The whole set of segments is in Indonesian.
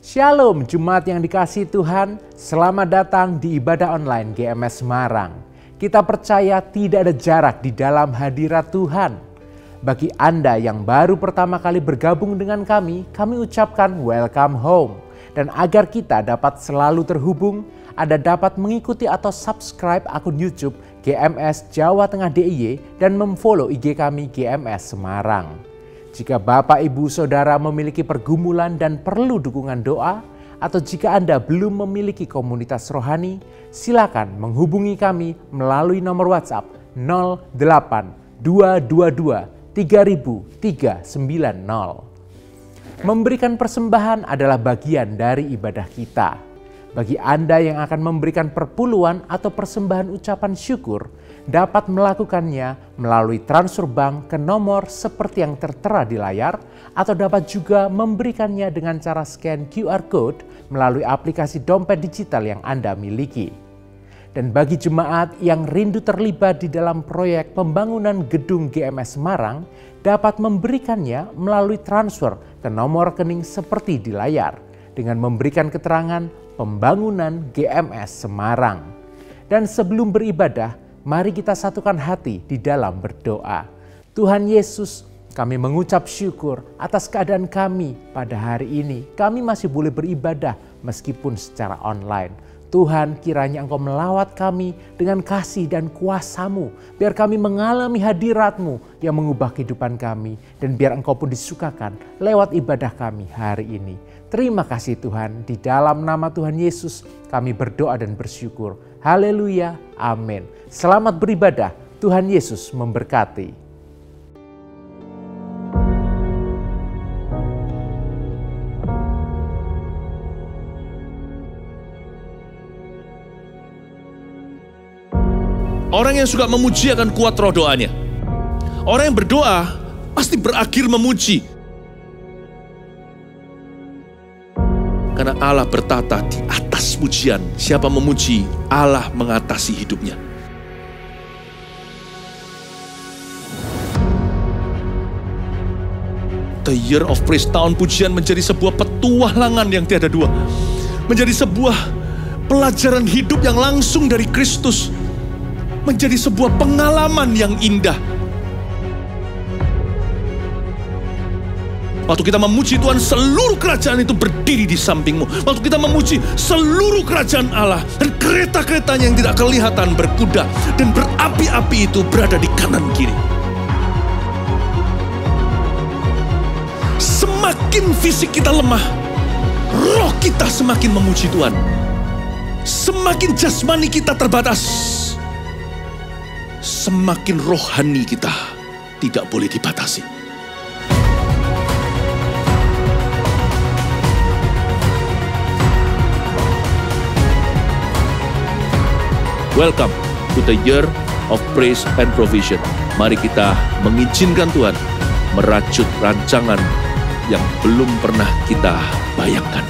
Shalom Jemaat yang dikasihi Tuhan, selamat datang di ibadah online GMS Semarang. Kita percaya tidak ada jarak di dalam hadirat Tuhan. Bagi Anda yang baru pertama kali bergabung dengan kami ucapkan welcome home. Dan agar kita dapat selalu terhubung, Anda dapat mengikuti atau subscribe akun YouTube GMS Jawa Tengah DIY dan memfollow IG kami GMS Semarang. Jika Bapak, Ibu, Saudara memiliki pergumulan dan perlu dukungan doa, atau jika Anda belum memiliki komunitas rohani, silakan menghubungi kami melalui nomor WhatsApp 08222 3390. Memberikan persembahan adalah bagian dari ibadah kita. Bagi Anda yang akan memberikan perpuluhan atau persembahan ucapan syukur, dapat melakukannya melalui transfer bank ke nomor seperti yang tertera di layar, atau dapat juga memberikannya dengan cara scan QR Code melalui aplikasi dompet digital yang Anda miliki. Dan bagi jemaat yang rindu terlibat di dalam proyek pembangunan gedung GMS Semarang, dapat memberikannya melalui transfer ke nomor rekening seperti di layar, dengan memberikan keterangan pembangunan GMS Semarang. Dan sebelum beribadah, mari kita satukan hati di dalam berdoa. Tuhan Yesus, kami mengucap syukur atas keadaan kami pada hari ini. Kami masih boleh beribadah meskipun secara online. Tuhan, kiranya Engkau melawat kami dengan kasih dan kuasa-Mu. Biar kami mengalami hadirat-Mu yang mengubah kehidupan kami. Dan biar Engkau pun disukakan lewat ibadah kami hari ini. Terima kasih Tuhan, di dalam nama Tuhan Yesus kami berdoa dan bersyukur. Haleluya, amin. Selamat beribadah, Tuhan Yesus memberkati. Orang yang suka memuji akan kuat roh doanya. Orang yang berdoa pasti berakhir memuji. Karena Allah bertata di atas pujian. Siapa memuji, Allah mengatasi hidupnya. The Year of Praise, tahun pujian, menjadi sebuah petualangan yang tiada dua. Menjadi sebuah pelajaran hidup yang langsung dari Kristus. Menjadi sebuah pengalaman yang indah. Waktu kita memuji Tuhan, seluruh kerajaan itu berdiri di sampingmu. Waktu kita memuji, seluruh kerajaan Allah dan kereta-keretanya yang tidak kelihatan berkuda dan berapi-api itu berada di kanan kiri. Semakin fisik kita lemah, roh kita semakin memuji Tuhan. Semakin jasmani kita terbatas, semakin rohani kita tidak boleh dibatasi. Welcome to the Year of Praise and Provision. Mari kita mengizinkan Tuhan merajut rancangan yang belum pernah kita bayangkan.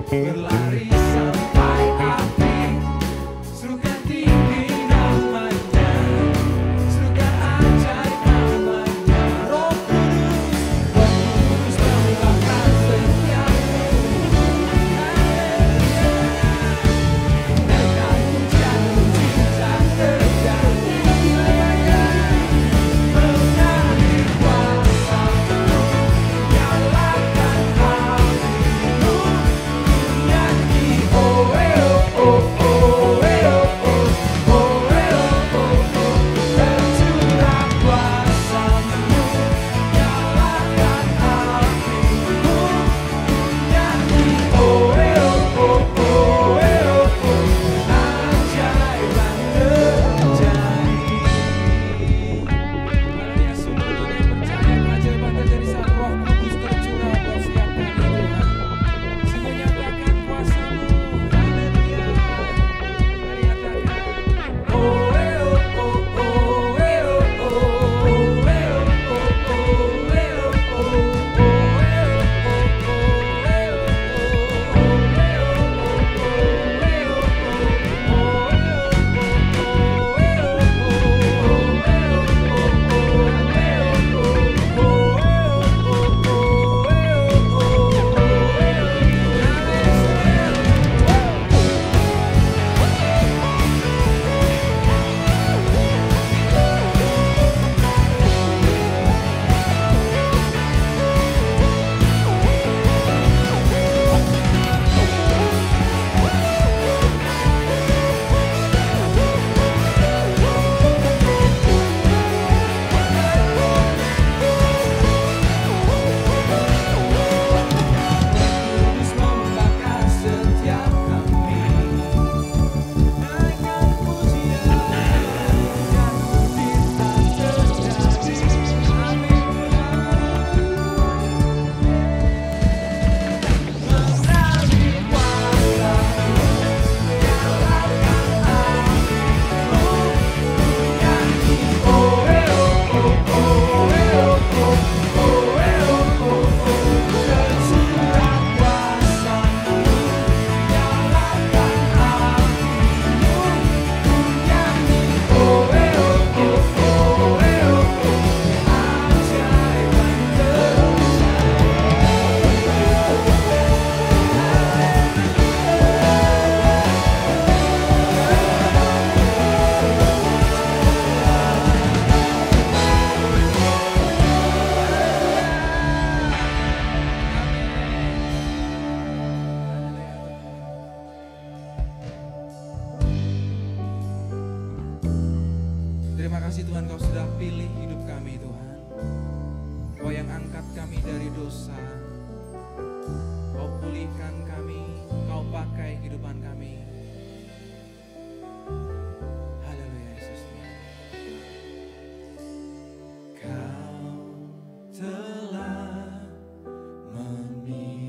berlari sampai api, serukan tinggi namanya, serukan ajaib namanya. Roh Kudus membakar setiapmu. Biarkan pujian-pujian terjadi semuanya, mengalir kuasa-Mu, nyalakan apimu, nyanyi oh oh oh oh oh oh tercurah kuasa-Mu, nyalakan apimu, nyanyi oh oh oh ajaiban terjadi. Haleluya, sungguh dunia percaya keajaiban terjadi saat Roh Kudus tercurah buat setiap kami Tuhan. Sungguh nyatakan kuasa-Mu. Haleluya. Mari nyatakan oh oh oh oh Kudus membakar setiap kami, naikkan pujian, dan bintang terjadi. Amin mengalir kuasa-Mu, nyalakan apimu, nyanyi oh tercurah kuasa-Mu, nyalakan apimu, nyanyi oh ajaiban Terima kasih Tuhan, Kau sudah pilih hidup kami Tuhan. Kau yang angkat kami dari dosa. Kau pulihkan kami, Kau pakai kehidupan kami. Haleluya Yesus. Kau telah memilihku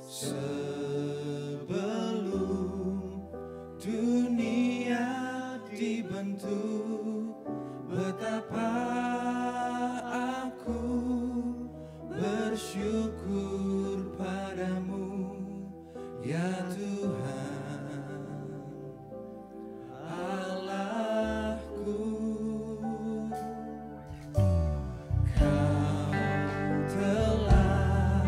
sebelum dunia dibentuk. Betapa aku bersyukur padamu ya Tuhan Allahku. Kau telah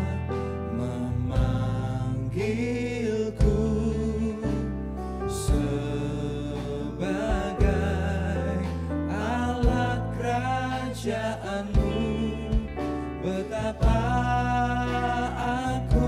memanggilku sebagai alat kerajaan-Mu. Betapa aku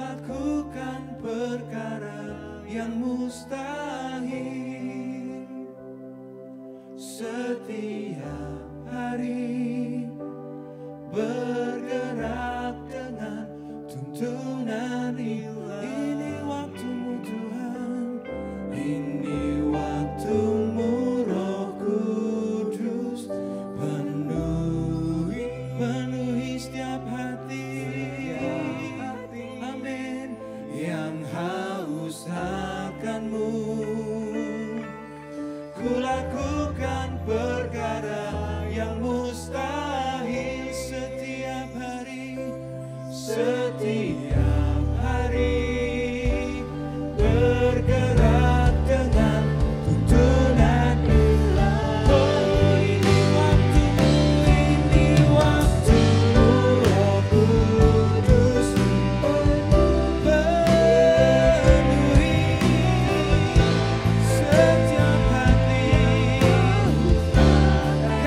lakukan perkara yang mustahil setiap hari, bergerak dengan tuntunan ilahi. Ini waktumu Tuhan, ini waktumu Roh Kudus, penuhi setiap hati, amin, yang haus akan-Mu. Ku lakukan perkara yang mustahil setiap hari, bergerak dengan tuntunan ilahi. Oh, ini waktumu Roh Kudus, penuhi setiap hati.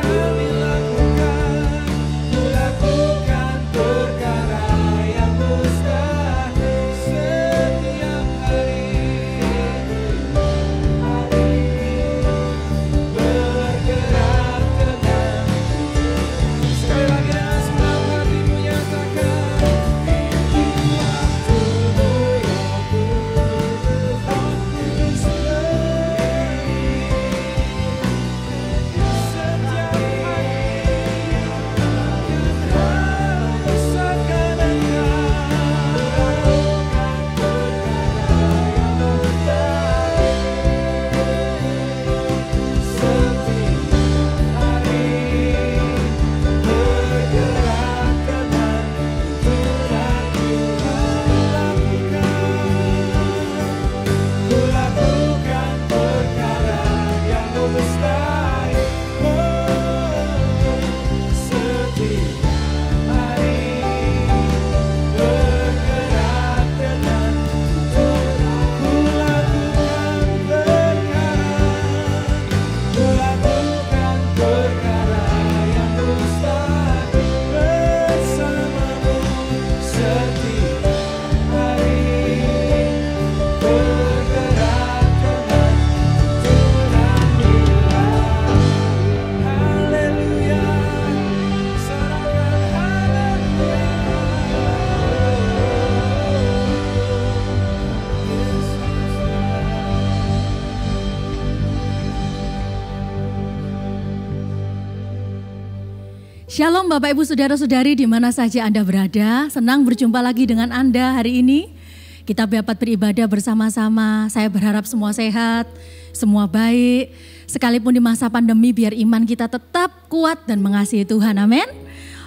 Kami lakukan perkara yang mustahil setiap hari, bergerak dengan. Sekali lagi dengan segenap hatimu nyatakan, ini waktumu Roh Kudus, setiap Shalom Bapak Ibu Saudara-saudari di mana saja Anda berada. Senang berjumpa lagi dengan Anda hari ini. Kita dapat beribadah bersama-sama. Saya berharap semua sehat, semua baik. Sekalipun di masa pandemi biar iman kita tetap kuat dan mengasihi Tuhan. Amin.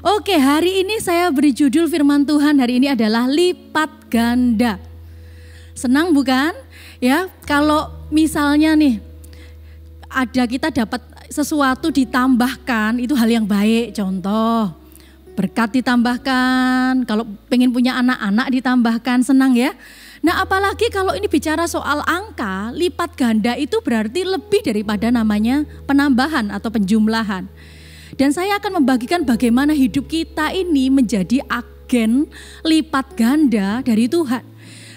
Oke, hari ini saya beri judul firman Tuhan hari ini adalah lipat ganda. Senang bukan? Ya, kalau misalnya nih ada kita dapat sesuatu ditambahkan itu hal yang baik. Contoh berkat ditambahkan, kalau pengen punya anak-anak ditambahkan, senang ya. Nah apalagi kalau ini bicara soal angka, lipat ganda itu berarti lebih daripada namanya penambahan atau penjumlahan. Dan saya akan membagikan bagaimana hidup kita ini menjadi agen lipat ganda dari Tuhan.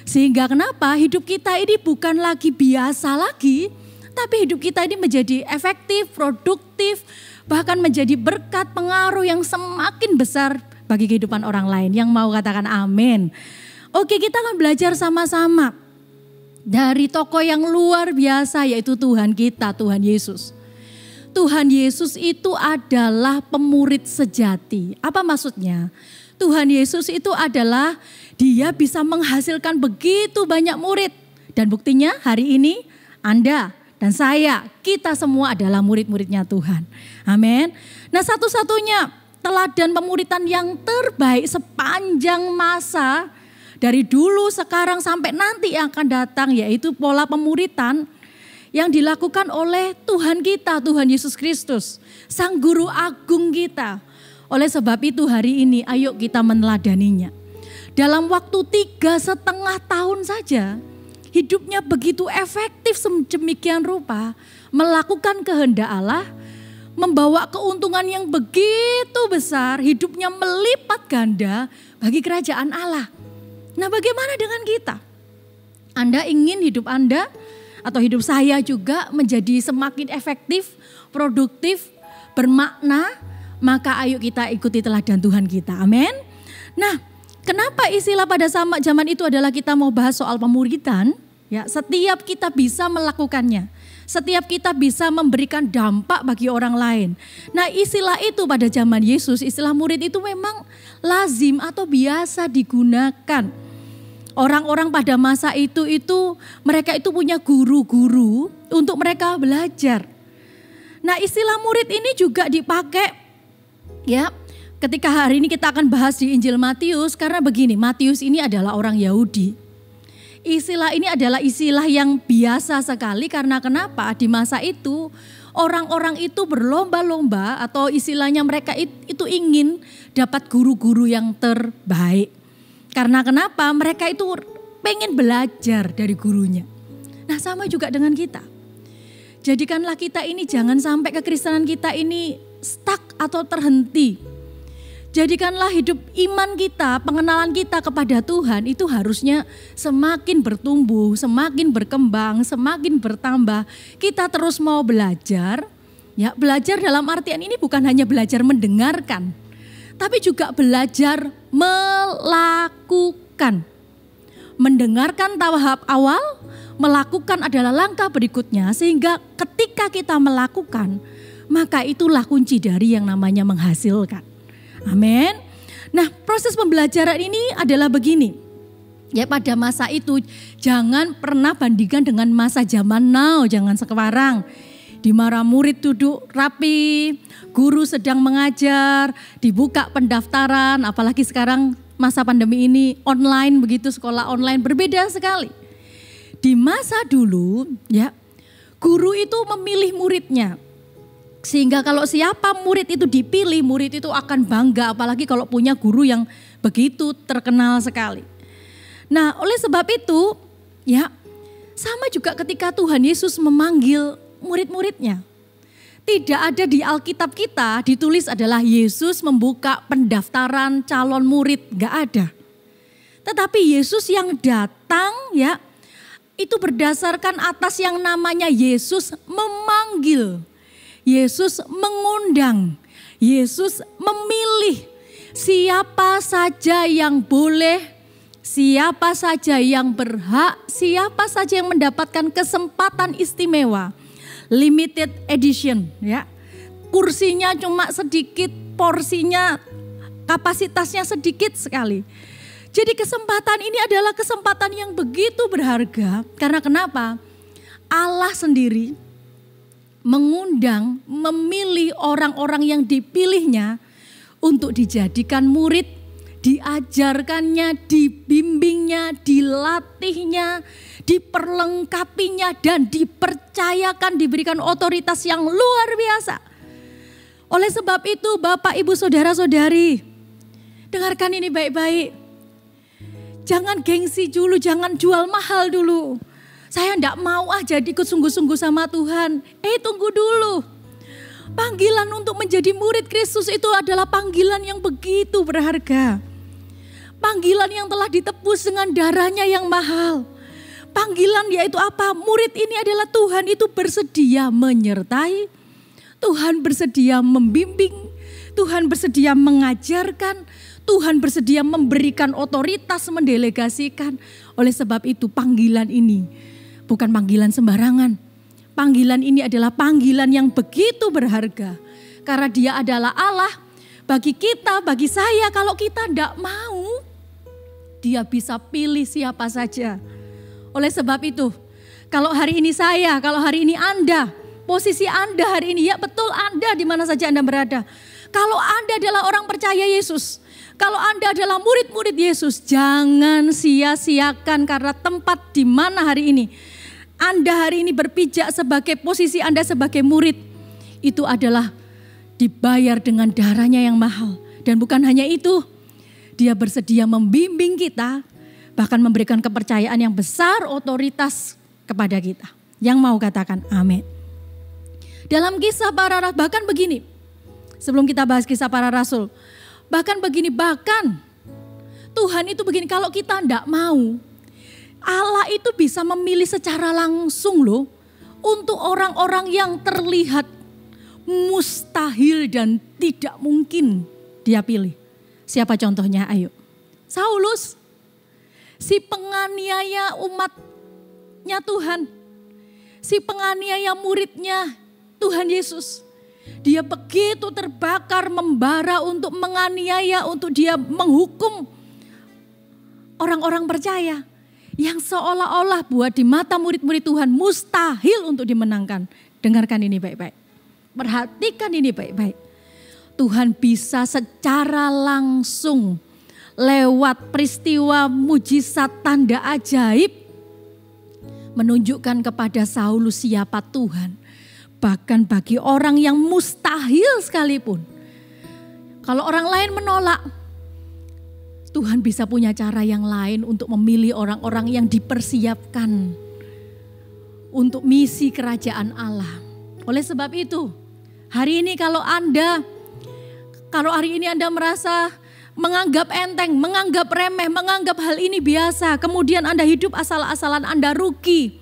Sehingga kenapa hidup kita ini bukan lagi biasa lagi, tapi hidup kita ini menjadi efektif, produktif, bahkan menjadi berkat pengaruh yang semakin besar bagi kehidupan orang lain. Yang mau katakan amin. Oke, kita akan belajar sama-sama dari tokoh yang luar biasa yaitu Tuhan kita, Tuhan Yesus. Tuhan Yesus itu adalah pemurid sejati. Apa maksudnya? Tuhan Yesus itu adalah dia bisa menghasilkan begitu banyak murid. Dan buktinya hari ini Anda dan saya, kita semua adalah murid-muridnya Tuhan. Amin. Nah satu-satunya teladan pemuridan yang terbaik sepanjang masa, dari dulu, sekarang, sampai nanti yang akan datang, yaitu pola pemuridan yang dilakukan oleh Tuhan kita, Tuhan Yesus Kristus, Sang Guru Agung kita. Oleh sebab itu hari ini ayo kita meneladaninya. Dalam waktu 3,5 tahun saja, hidupnya begitu efektif sedemikian rupa, melakukan kehendak Allah, membawa keuntungan yang begitu besar, hidupnya melipat ganda bagi kerajaan Allah. Nah, bagaimana dengan kita? Anda ingin hidup Anda atau hidup saya juga menjadi semakin efektif, produktif, bermakna, maka ayo kita ikuti teladan Tuhan kita. Amin. Nah, kenapa istilah pada zaman itu adalah kita mau bahas soal pemuridan? Ya, setiap kita bisa melakukannya. Setiap kita bisa memberikan dampak bagi orang lain. Nah, istilah itu pada zaman Yesus, istilah murid itu memang lazim atau biasa digunakan. Orang-orang pada masa itu mereka itu punya guru-guru untuk mereka belajar. Nah, istilah murid ini juga dipakai ya ketika hari ini kita akan bahas di Injil Matius, karena begini, Matius ini adalah orang Yahudi. Istilah ini adalah istilah yang biasa sekali karena kenapa? Di masa itu orang-orang itu berlomba-lomba atau istilahnya mereka itu ingin dapat guru-guru yang terbaik. Karena kenapa? Mereka itu pengen belajar dari gurunya. Nah, sama juga dengan kita. Jadikanlah kita ini jangan sampai kekristenan kita ini stuck atau terhenti. Jadikanlah hidup iman kita, pengenalan kita kepada Tuhan itu harusnya semakin bertumbuh, semakin berkembang, semakin bertambah. Kita terus mau belajar. Ya, belajar dalam artian ini bukan hanya belajar mendengarkan, tapi juga belajar melakukan. Mendengarkan tahap awal, melakukan adalah langkah berikutnya, sehingga ketika kita melakukan, maka itulah kunci dari yang namanya menghasilkan. Amin. Nah, proses pembelajaran ini adalah begini. Ya, pada masa itu jangan pernah bandingkan dengan masa zaman now, jangan sekarang. Di mana murid duduk rapi, guru sedang mengajar, dibuka pendaftaran, apalagi sekarang masa pandemi ini online begitu, sekolah online berbeda sekali. Di masa dulu ya, guru itu memilih muridnya. Sehingga kalau siapa murid itu dipilih, murid itu akan bangga, apalagi kalau punya guru yang begitu terkenal sekali. Nah, oleh sebab itu ya, sama juga ketika Tuhan Yesus memanggil murid-muridnya. Tidak ada di Alkitab kita ditulis adalah Yesus membuka pendaftaran calon murid, gak ada. Tetapi Yesus yang datang ya, itu berdasarkan atas yang namanya Yesus memanggil. Yesus mengundang, Yesus memilih siapa saja yang boleh, siapa saja yang berhak, siapa saja yang mendapatkan kesempatan istimewa. Limited edition ya. Kursinya cuma sedikit, porsinya, kapasitasnya sedikit sekali. Jadi kesempatan ini adalah kesempatan yang begitu berharga. Karena kenapa? Allah sendiri mengundang, memilih orang-orang yang dipilihnya untuk dijadikan murid, diajarkannya, dibimbingnya, dilatihnya, diperlengkapinya, dan dipercayakan, diberikan otoritas yang luar biasa. Oleh sebab itu Bapak, Ibu, Saudara-saudari, dengarkan ini baik-baik. Jangan gengsi dulu, jangan jual mahal dulu. Saya enggak mau jadi ikut sungguh-sungguh sama Tuhan. Tunggu dulu. Panggilan untuk menjadi murid Kristus itu adalah panggilan yang begitu berharga. Panggilan yang telah ditebus dengan darahnya yang mahal. Panggilan yaitu apa? Murid ini adalah Tuhan itu bersedia menyertai. Tuhan bersedia membimbing. Tuhan bersedia mengajarkan. Tuhan bersedia memberikan otoritas, mendelegasikan. Oleh sebab itu panggilan ini bukan panggilan sembarangan. Panggilan ini adalah panggilan yang begitu berharga. Karena dia adalah Allah. Bagi kita, bagi saya, kalau kita tidak mau, dia bisa pilih siapa saja. Oleh sebab itu, kalau hari ini saya, kalau hari ini Anda, posisi Anda hari ini, ya betul Anda di mana saja Anda berada. Kalau Anda adalah orang percaya Yesus, kalau Anda adalah murid-murid Yesus, jangan sia-siakan karena tempat di mana hari ini Anda hari ini berpijak sebagai posisi Anda sebagai murid, itu adalah dibayar dengan darahnya yang mahal. Dan bukan hanya itu, dia bersedia membimbing kita, bahkan memberikan kepercayaan yang besar, otoritas kepada kita. Yang mau katakan amin. Dalam kisah para rasul, bahkan begini, sebelum kita bahas kisah para rasul, bahkan begini, bahkan Tuhan itu begini, kalau kita tidak mau, Allah itu bisa memilih secara langsung loh untuk orang-orang yang terlihat mustahil dan tidak mungkin dia pilih. Siapa contohnya? Ayo. Saulus, si penganiaya umatnya Tuhan, si penganiaya muridnya Tuhan Yesus. Dia begitu terbakar membara untuk menganiaya, untuk dia menghukum orang-orang percaya. Yang seolah-olah buat di mata murid-murid Tuhan mustahil untuk dimenangkan. Dengarkan ini baik-baik. Perhatikan ini baik-baik. Tuhan bisa secara langsung lewat peristiwa mujizat tanda ajaib menunjukkan kepada Saulus siapa Tuhan. Bahkan bagi orang yang mustahil sekalipun. Kalau orang lain menolak, Tuhan bisa punya cara yang lain untuk memilih orang-orang yang dipersiapkan untuk misi kerajaan Allah. Oleh sebab itu, hari ini kalau hari ini Anda merasa menganggap enteng, menganggap remeh, menganggap hal ini biasa, kemudian Anda hidup asal-asalan, Anda rugi.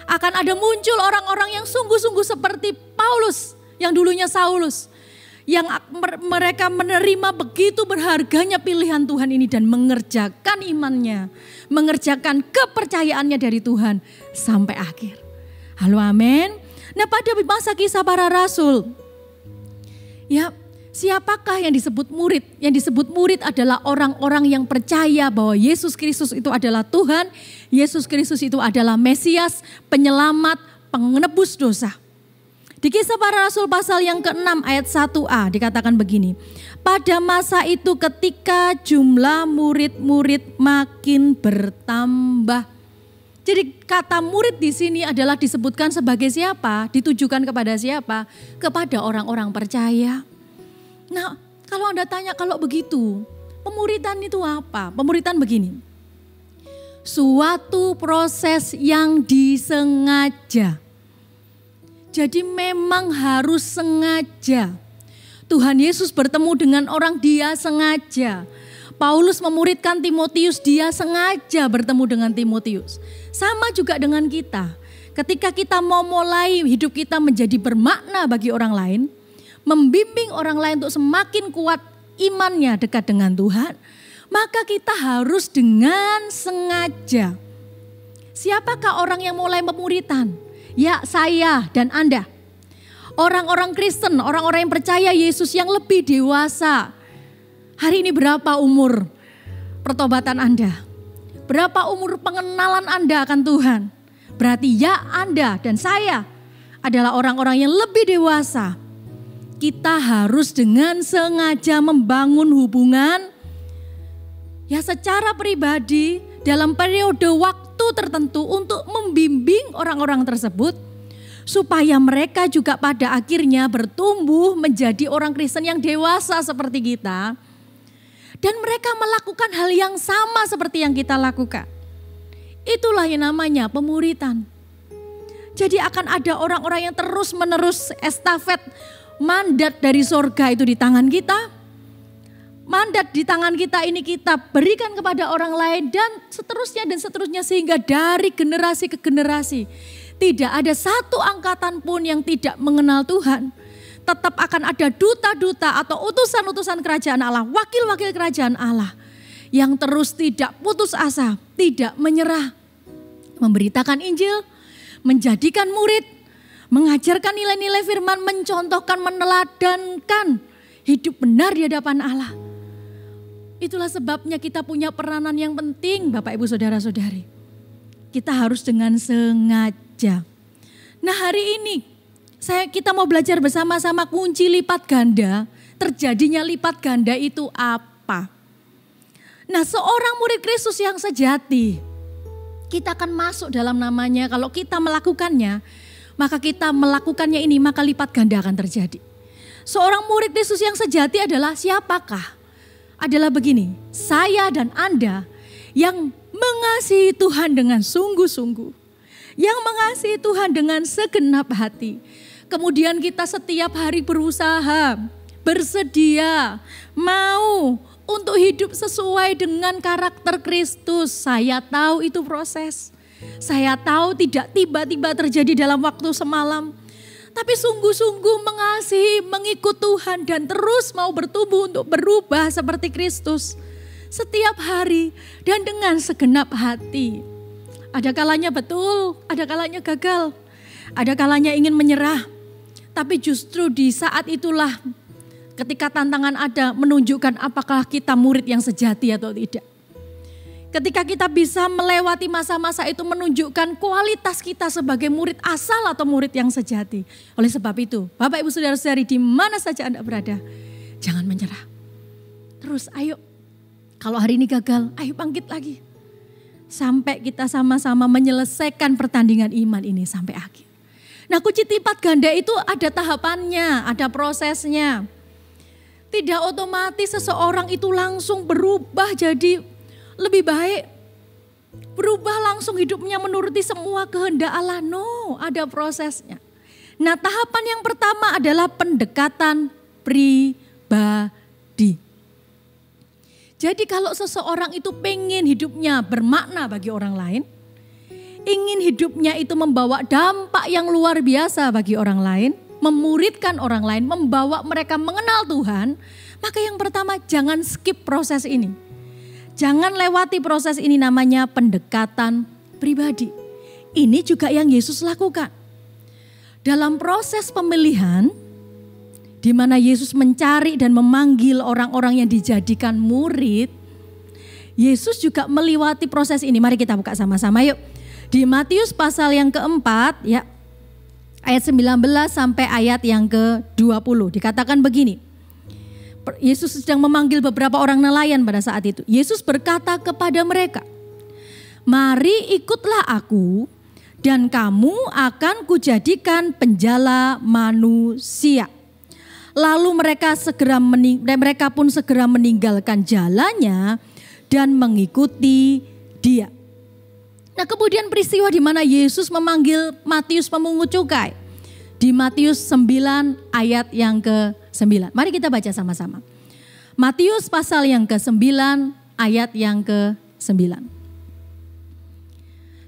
Akan ada muncul orang-orang yang sungguh-sungguh seperti Paulus, yang dulunya Saulus. Yang mereka menerima begitu berharganya pilihan Tuhan ini dan mengerjakan imannya, mengerjakan kepercayaannya dari Tuhan sampai akhir. Halo, amin. Nah, pada masa kisah para rasul, ya siapakah yang disebut murid? Yang disebut murid adalah orang-orang yang percaya bahwa Yesus Kristus itu adalah Tuhan, Yesus Kristus itu adalah Mesias, penyelamat, penebus dosa. Di Kisah Para Rasul pasal yang ke-6 ayat 1a dikatakan begini. Pada masa itu ketika jumlah murid-murid makin bertambah. Jadi kata murid di sini adalah disebutkan sebagai siapa? Ditujukan kepada siapa? Kepada orang-orang percaya. Nah, kalau Anda tanya kalau begitu, pemuridan itu apa? Pemuridan begini. Suatu proses yang disengaja. Jadi memang harus sengaja. Tuhan Yesus bertemu dengan orang, dia sengaja. Paulus memuridkan Timotius, dia sengaja bertemu dengan Timotius. Sama juga dengan kita. Ketika kita mau mulai hidup kita menjadi bermakna bagi orang lain, membimbing orang lain untuk semakin kuat imannya dekat dengan Tuhan, maka kita harus dengan sengaja. Siapakah orang yang mulai pemuridan? Ya, saya dan Anda. Orang-orang Kristen, orang-orang yang percaya Yesus yang lebih dewasa. Hari ini berapa umur pertobatan Anda? Berapa umur pengenalan Anda akan Tuhan? Berarti ya Anda dan saya adalah orang-orang yang lebih dewasa. Kita harus dengan sengaja membangun hubungan ya secara pribadi dalam periode waktu tertentu untuk membimbing orang-orang tersebut supaya mereka juga pada akhirnya bertumbuh menjadi orang Kristen yang dewasa seperti kita dan mereka melakukan hal yang sama seperti yang kita lakukan. Itulah yang namanya pemuridan. Jadi akan ada orang-orang yang terus-menerus estafet mandat dari sorga itu di tangan kita. Mandat di tangan kita ini kita berikan kepada orang lain dan seterusnya sehingga dari generasi ke generasi tidak ada satu angkatan pun yang tidak mengenal Tuhan. Tetap akan ada duta-duta atau utusan-utusan kerajaan Allah, wakil-wakil kerajaan Allah yang terus tidak putus asa, tidak menyerah, memberitakan Injil, menjadikan murid, mengajarkan nilai-nilai firman, mencontohkan, meneladankan hidup benar di hadapan Allah. Itulah sebabnya kita punya peranan yang penting Bapak Ibu Saudara-saudari. Kita harus dengan sengaja. Nah, hari ini kita mau belajar bersama-sama kunci lipat ganda. Terjadinya lipat ganda itu apa? Nah, seorang murid Kristus yang sejati, kita akan masuk dalam namanya. Kalau kita melakukannya, maka kita melakukannya ini, maka lipat ganda akan terjadi. Seorang murid Kristus yang sejati adalah siapakah? Adalah begini, saya dan Anda yang mengasihi Tuhan dengan sungguh-sungguh, yang mengasihi Tuhan dengan segenap hati. Kemudian kita setiap hari berusaha, bersedia, mau untuk hidup sesuai dengan karakter Kristus. Saya tahu itu proses. Saya tahu tidak tiba-tiba terjadi dalam waktu semalam. Tapi sungguh-sungguh mengasihi, mengikut Tuhan dan terus mau bertumbuh untuk berubah seperti Kristus. Setiap hari dan dengan segenap hati. Ada kalanya betul, ada kalanya gagal. Ada kalanya ingin menyerah. Tapi justru di saat itulah ketika tantangan ada menunjukkan apakah kita murid yang sejati atau tidak. Ketika kita bisa melewati masa-masa itu menunjukkan kualitas kita sebagai murid asal atau murid yang sejati. Oleh sebab itu, Bapak Ibu Saudara-saudari di mana saja Anda berada, jangan menyerah. Terus ayo, kalau hari ini gagal, ayo bangkit lagi. Sampai kita sama-sama menyelesaikan pertandingan iman ini sampai akhir. Nah, kunci lipat ganda itu ada tahapannya, ada prosesnya. Tidak otomatis seseorang itu langsung berubah jadi lebih baik, berubah langsung hidupnya menuruti semua kehendak Allah. No, ada prosesnya. Nah, tahapan yang pertama adalah pendekatan pribadi. Jadi kalau seseorang itu pengen hidupnya bermakna bagi orang lain, ingin hidupnya itu membawa dampak yang luar biasa bagi orang lain, memuridkan orang lain, membawa mereka mengenal Tuhan, maka yang pertama jangan skip proses ini. Jangan lewati proses ini, namanya pendekatan pribadi. Ini juga yang Yesus lakukan. Dalam proses pemilihan, di mana Yesus mencari dan memanggil orang-orang yang dijadikan murid, Yesus juga melewati proses ini. Mari kita buka sama-sama yuk. Di Matius pasal yang keempat, ya, ayat 19 sampai ayat yang ke-20. Dikatakan begini. Yesus sedang memanggil beberapa orang nelayan pada saat itu. Yesus berkata kepada mereka, "Mari ikutlah aku dan kamu akan kujadikan penjala manusia." Lalu mereka pun segera meninggalkan jalannya dan mengikuti Dia. Nah, kemudian peristiwa di mana Yesus memanggil Matius pemungut cukai. Di Matius 9 ayat yang ke-9. Mari kita baca sama-sama. Matius pasal yang ke-9 ayat yang ke-9.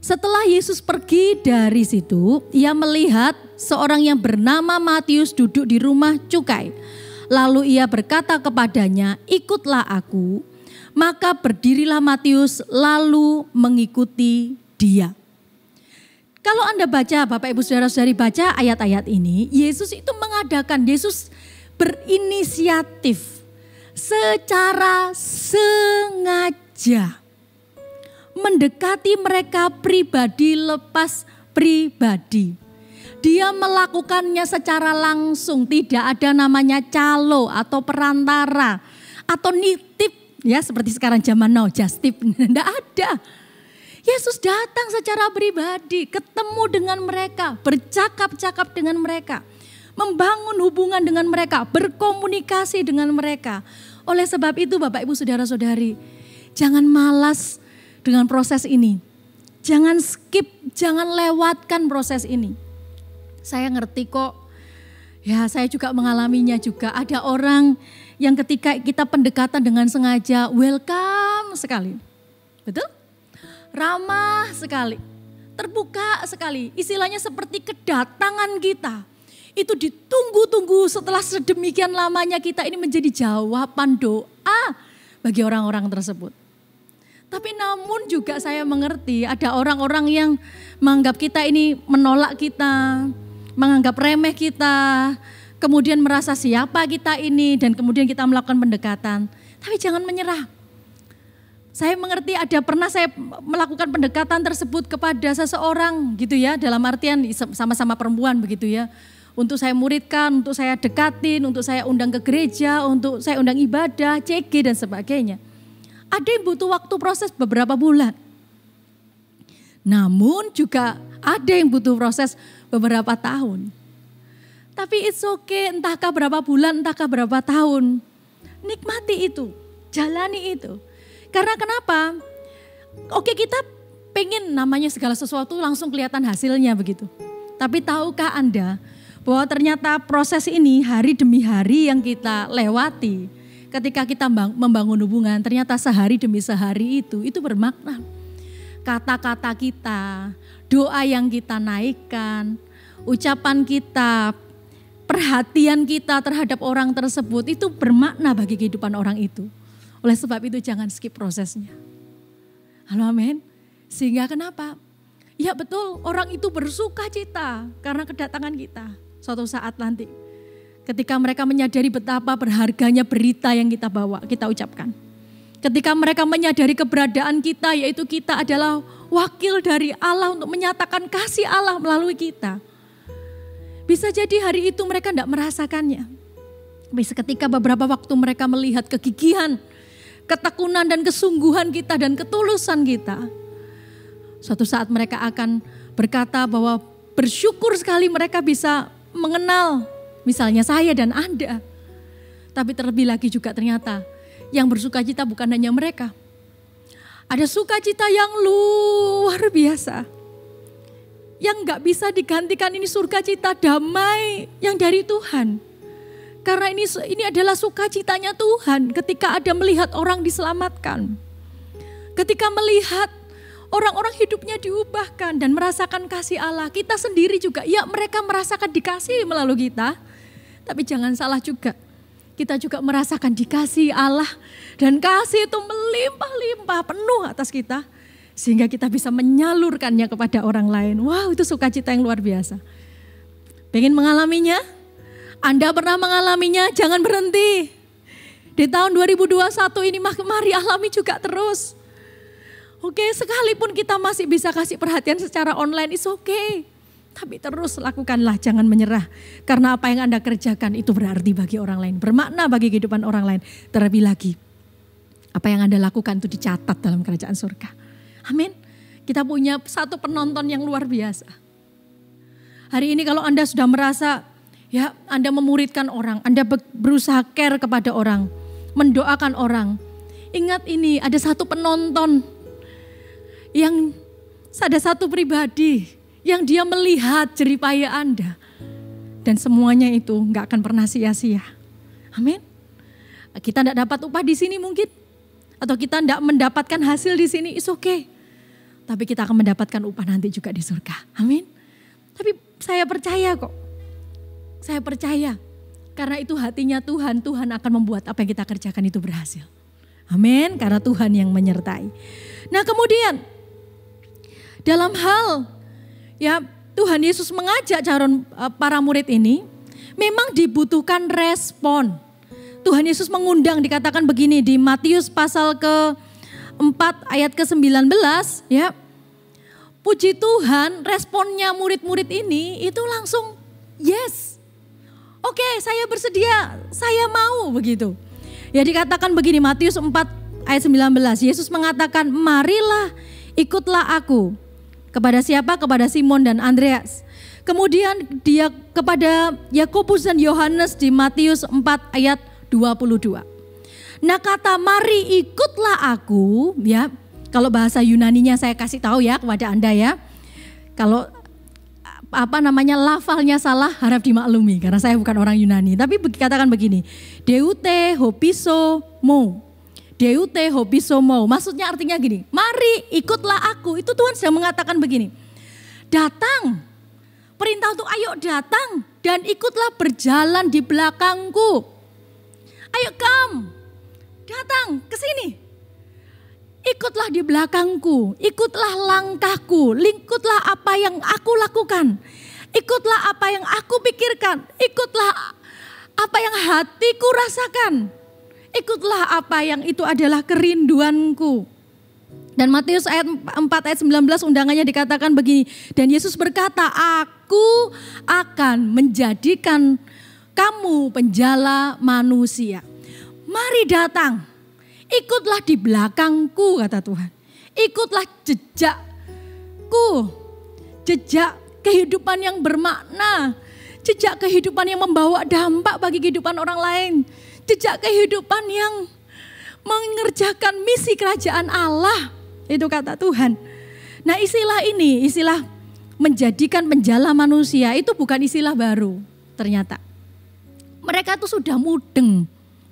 Setelah Yesus pergi dari situ, ia melihat seorang yang bernama Matius duduk di rumah cukai. Lalu ia berkata kepadanya, "Ikutlah aku." Maka berdirilah Matius lalu mengikuti Dia. Kalau Anda baca, Bapak Ibu Saudara-saudari baca ayat-ayat ini, Yesus itu Yesus berinisiatif secara sengaja mendekati mereka pribadi lepas pribadi. Dia melakukannya secara langsung, tidak ada namanya calo atau perantara atau nitip, ya seperti sekarang zaman now, just tip, tidak ada. Yesus datang secara pribadi, ketemu dengan mereka, bercakap-cakap dengan mereka, membangun hubungan dengan mereka, berkomunikasi dengan mereka. Oleh sebab itu Bapak Ibu Saudara-saudari, jangan malas dengan proses ini. Jangan skip, jangan lewatkan proses ini. Saya ngerti kok, ya saya juga mengalaminya juga. Ada orang yang ketika kita pendekatan dengan sengaja, welcome sekali. Betul? Ramah sekali, terbuka sekali, istilahnya seperti kedatangan kita. Itu ditunggu-tunggu setelah sedemikian lamanya kita ini menjadi jawaban doa bagi orang-orang tersebut. Tapi namun juga saya mengerti ada orang-orang yang menganggap kita ini menolak kita, menganggap remeh kita, kemudian merasa siapa kita ini dan kemudian kita melakukan pendekatan. Tapi jangan menyerah. Saya mengerti pernah saya melakukan pendekatan tersebut kepada seseorang gitu ya, dalam artian sama-sama perempuan begitu ya. Untuk saya muridkan, untuk saya dekatin, untuk saya undang ke gereja, untuk saya undang ibadah, CG dan sebagainya. Ada yang butuh waktu proses beberapa bulan. Namun juga ada yang butuh proses beberapa tahun. Tapi it's okay, entahkah berapa bulan, entahkah berapa tahun. Nikmati itu, jalani itu. Karena kenapa? Oke, kita pengen namanya segala sesuatu langsung kelihatan hasilnya begitu. Tapi tahukah Anda bahwa ternyata proses ini hari demi hari yang kita lewati, ketika kita membangun hubungan, ternyata sehari demi sehari itu bermakna. Kata-kata kita, doa yang kita naikkan, ucapan kita, perhatian kita terhadap orang tersebut itu bermakna bagi kehidupan orang itu. Oleh sebab itu jangan skip prosesnya. Halo, amin. Sehingga kenapa? Ya betul, orang itu bersuka cita karena kedatangan kita. Suatu saat nanti ketika mereka menyadari betapa berharganya berita yang kita bawa, kita ucapkan. Ketika mereka menyadari keberadaan kita, yaitu kita adalah wakil dari Allah untuk menyatakan kasih Allah melalui kita. Bisa jadi hari itu mereka tidak merasakannya. Bisa ketika beberapa waktu mereka melihat kegigihan, ketekunan dan kesungguhan kita dan ketulusan kita. Suatu saat mereka akan berkata bahwa bersyukur sekali mereka bisa mengenal misalnya saya dan Anda. Tapi terlebih lagi juga ternyata yang bersukacita bukan hanya mereka. Ada sukacita yang luar biasa. Yang gak bisa digantikan, ini sukacita damai yang dari Tuhan. Karena ini adalah sukacitanya Tuhan ketika ada melihat orang diselamatkan. Ketika melihat orang-orang hidupnya diubahkan dan merasakan kasih Allah. Kita sendiri juga, ya mereka merasakan dikasih melalui kita. Tapi jangan salah juga. Kita juga merasakan dikasih Allah dan kasih itu melimpah-limpah penuh atas kita. Sehingga kita bisa menyalurkannya kepada orang lain. Wow, itu sukacita yang luar biasa. Pengen mengalaminya? Anda pernah mengalaminya? Jangan berhenti. Di tahun 2021 ini mari alami juga terus. Oke, sekalipun kita masih bisa kasih perhatian secara online, it's okay. Tapi terus lakukanlah, jangan menyerah. Karena apa yang Anda kerjakan itu berarti bagi orang lain. Bermakna bagi kehidupan orang lain. Terlebih lagi, apa yang Anda lakukan itu dicatat dalam kerajaan surga. Amin. Kita punya satu penonton yang luar biasa. Hari ini kalau Anda sudah merasa, ya Anda memuridkan orang, Anda berusaha care kepada orang, mendoakan orang. Ingat ini, ada satu penonton yang ada satu pribadi yang dia melihat jeripaya Anda. Dan semuanya itu gak akan pernah sia-sia. Amin. Kita tidak dapat upah di sini mungkin. Atau kita tidak mendapatkan hasil di sini, it's okay. Tapi kita akan mendapatkan upah nanti juga di surga. Amin. Tapi saya percaya kok. Saya percaya. Karena itu hatinya Tuhan, Tuhan akan membuat apa yang kita kerjakan itu berhasil. Amin. Karena Tuhan yang menyertai. Nah kemudian, dalam hal ya Tuhan Yesus mengajak para murid ini, memang dibutuhkan respon. Tuhan Yesus mengundang, dikatakan begini di Matius pasal ke-4 ayat ke-19 ya. Puji Tuhan, responnya murid-murid ini itu langsung yes. Oke, saya bersedia, saya mau begitu. Ya dikatakan begini Matius 4 ayat 19, Yesus mengatakan, "Marilah ikutlah aku." Kepada siapa? Kepada Simon dan Andreas. Kemudian dia kepada Yakobus dan Yohanes di Matius 4 ayat 22. Nah kata mari ikutlah aku ya. Kalau bahasa Yunaninya saya kasih tahu ya kepada Anda ya. Kalau lafalnya salah harap dimaklumi karena saya bukan orang Yunani. Tapi katakan begini. Deute hopiso mo. Deute hobisomo, maksudnya artinya gini, mari ikutlah aku, itu Tuhan sedang mengatakan begini, datang, perintah untuk ayo datang dan ikutlah berjalan di belakangku, ayo come, datang ke sini, ikutlah di belakangku, ikutlah langkahku, ikutlah apa yang aku lakukan, ikutlah apa yang aku pikirkan, ikutlah apa yang hatiku rasakan. Ikutlah apa yang itu adalah kerinduanku. Dan Matius ayat 4 ayat 19 undangannya dikatakan begini. Dan Yesus berkata, aku akan menjadikan kamu penjala manusia. Mari datang, ikutlah di belakangku kata Tuhan. Ikutlah jejakku, jejak kehidupan yang bermakna. Jejak kehidupan yang membawa dampak bagi kehidupan orang lain. Jejak kehidupan yang mengerjakan misi kerajaan Allah. Itu kata Tuhan. Nah istilah ini, istilah menjadikan penjala manusia itu bukan istilah baru ternyata. Mereka itu sudah mudeng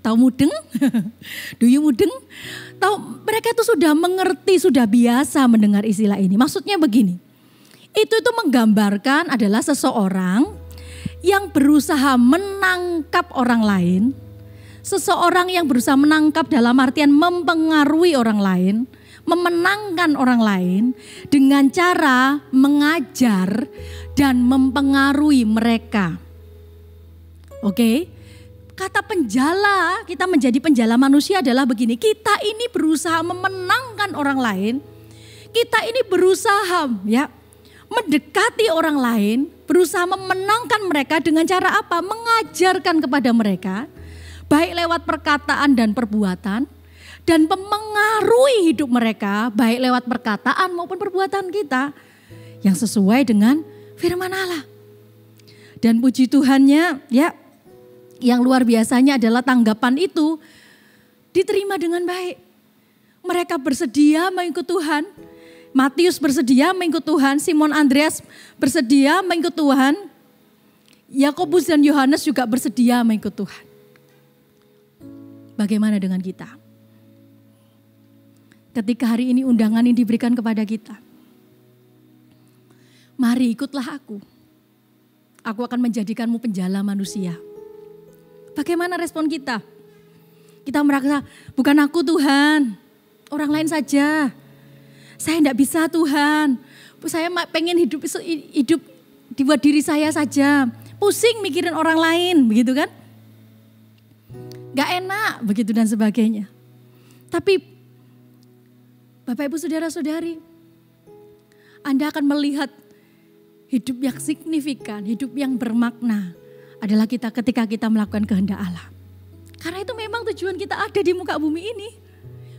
Tahu mudeng? Do you mudeng? Tahu, mereka itu sudah mengerti, sudah biasa mendengar istilah ini. Maksudnya begini, itu menggambarkan adalah seseorang yang berusaha menangkap orang lain, seseorang yang berusaha menangkap dalam artian mempengaruhi orang lain, memenangkan orang lain dengan cara mengajar dan mempengaruhi mereka. Oke, kata penjala, kita menjadi penjala manusia adalah begini, kita ini berusaha memenangkan orang lain, kita ini berusaha ya mendekati orang lain, berusaha memenangkan mereka dengan cara apa? Mengajarkan kepada mereka, baik lewat perkataan dan perbuatan, dan mempengaruhi hidup mereka, baik lewat perkataan maupun perbuatan kita, yang sesuai dengan firman Allah. Dan puji Tuhannya ya, yang luar biasanya adalah tanggapan itu diterima dengan baik. Mereka bersedia mengikut Tuhan. Matius bersedia mengikut Tuhan. Simon Andreas bersedia mengikut Tuhan. Yakobus dan Yohanes juga bersedia mengikut Tuhan. Bagaimana dengan kita? Ketika hari ini undangan ini diberikan kepada kita. Mari ikutlah aku. Aku akan menjadikanmu penjala manusia. Bagaimana respon kita? Kita merasa, bukan aku Tuhan, orang lain saja. Saya tidak bisa Tuhan, saya pengen hidup buat diri saya saja. Pusing mikirin orang lain, begitu kan? Gak enak, begitu dan sebagainya. Tapi Bapak Ibu Saudara-saudari, Anda akan melihat hidup yang signifikan, hidup yang bermakna adalah ketika kita melakukan kehendak Allah. Karena itu memang tujuan kita ada di muka bumi ini.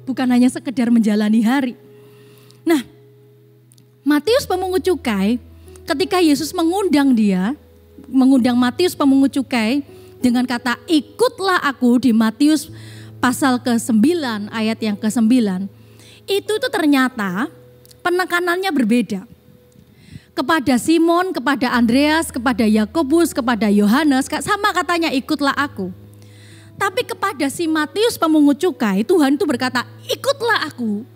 Bukan hanya sekedar menjalani hari. Nah, Matius pemungut cukai, ketika Yesus mengundang Matius pemungut cukai dengan kata ikutlah aku di Matius pasal ke-9 ayat yang ke-9. Itu ternyata penekanannya berbeda. Kepada Simon, kepada Andreas, kepada Yakobus, kepada Yohanes, sama katanya ikutlah aku. Tapi kepada si Matius pemungut cukai, Tuhan itu berkata ikutlah aku.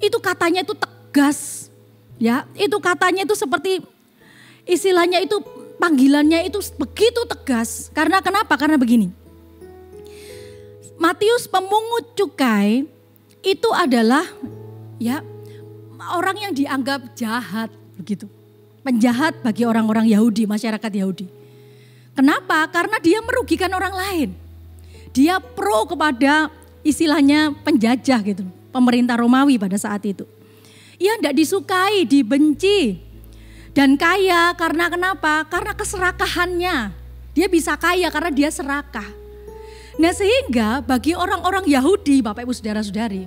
Itu katanya itu tegas. Ya, itu katanya itu seperti istilahnya itu panggilannya itu begitu tegas. Karena kenapa? Karena begini. Matius pemungut cukai itu adalah ya orang yang dianggap jahat begitu. Penjahat bagi orang-orang Yahudi, masyarakat Yahudi. Kenapa? Karena dia merugikan orang lain. Dia pro kepada istilahnya penjajah gitu, pemerintah Romawi pada saat itu. Ia tidak disukai, dibenci. Dan kaya karena kenapa? Karena keserakahannya. Dia bisa kaya karena dia serakah. Nah sehingga bagi orang-orang Yahudi, Bapak Ibu Saudara-saudari,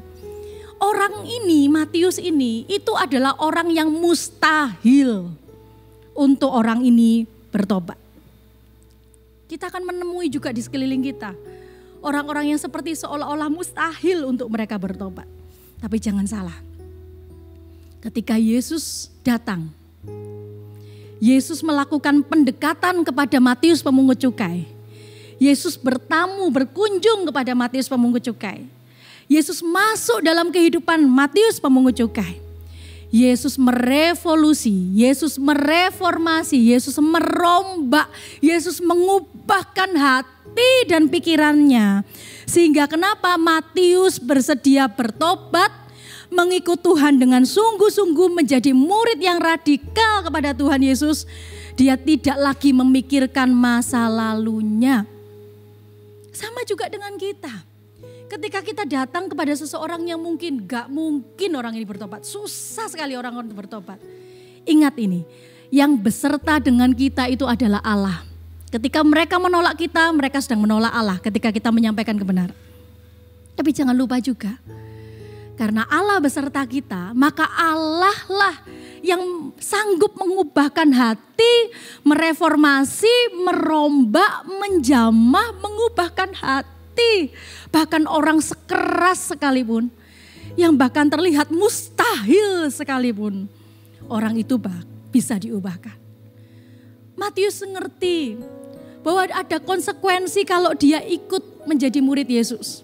orang ini, Matius ini, itu adalah orang yang mustahil untuk orang ini bertobat. Kita akan menemui juga di sekeliling kita orang-orang yang seperti seolah-olah mustahil untuk mereka bertobat. Tapi jangan salah. Ketika Yesus datang, Yesus melakukan pendekatan kepada Matius pemungut cukai. Yesus bertamu, berkunjung kepada Matius pemungut cukai. Yesus masuk dalam kehidupan Matius pemungut cukai. Yesus merevolusi, Yesus mereformasi, Yesus merombak, Yesus mengubahkan hati dan pikirannya. Sehingga kenapa Matius bersedia bertobat, mengikut Tuhan dengan sungguh-sungguh menjadi murid yang radikal kepada Tuhan Yesus. Dia tidak lagi memikirkan masa lalunya. Sama juga dengan kita. Ketika kita datang kepada seseorang yang mungkin gak mungkin orang ini bertobat. Susah sekali orang bertobat. Ingat ini, yang beserta dengan kita itu adalah Allah. Ketika mereka menolak kita, mereka sedang menolak Allah ketika kita menyampaikan kebenaran. Tapi jangan lupa juga, karena Allah beserta kita, maka Allah lah yang sanggup mengubahkan hati, mereformasi, merombak, menjamah, mengubahkan hati. Bahkan orang sekeras sekalipun, yang bahkan terlihat mustahil sekalipun, orang itu bisa diubahkan. Matius mengerti bahwa ada konsekuensi kalau dia ikut menjadi murid Yesus.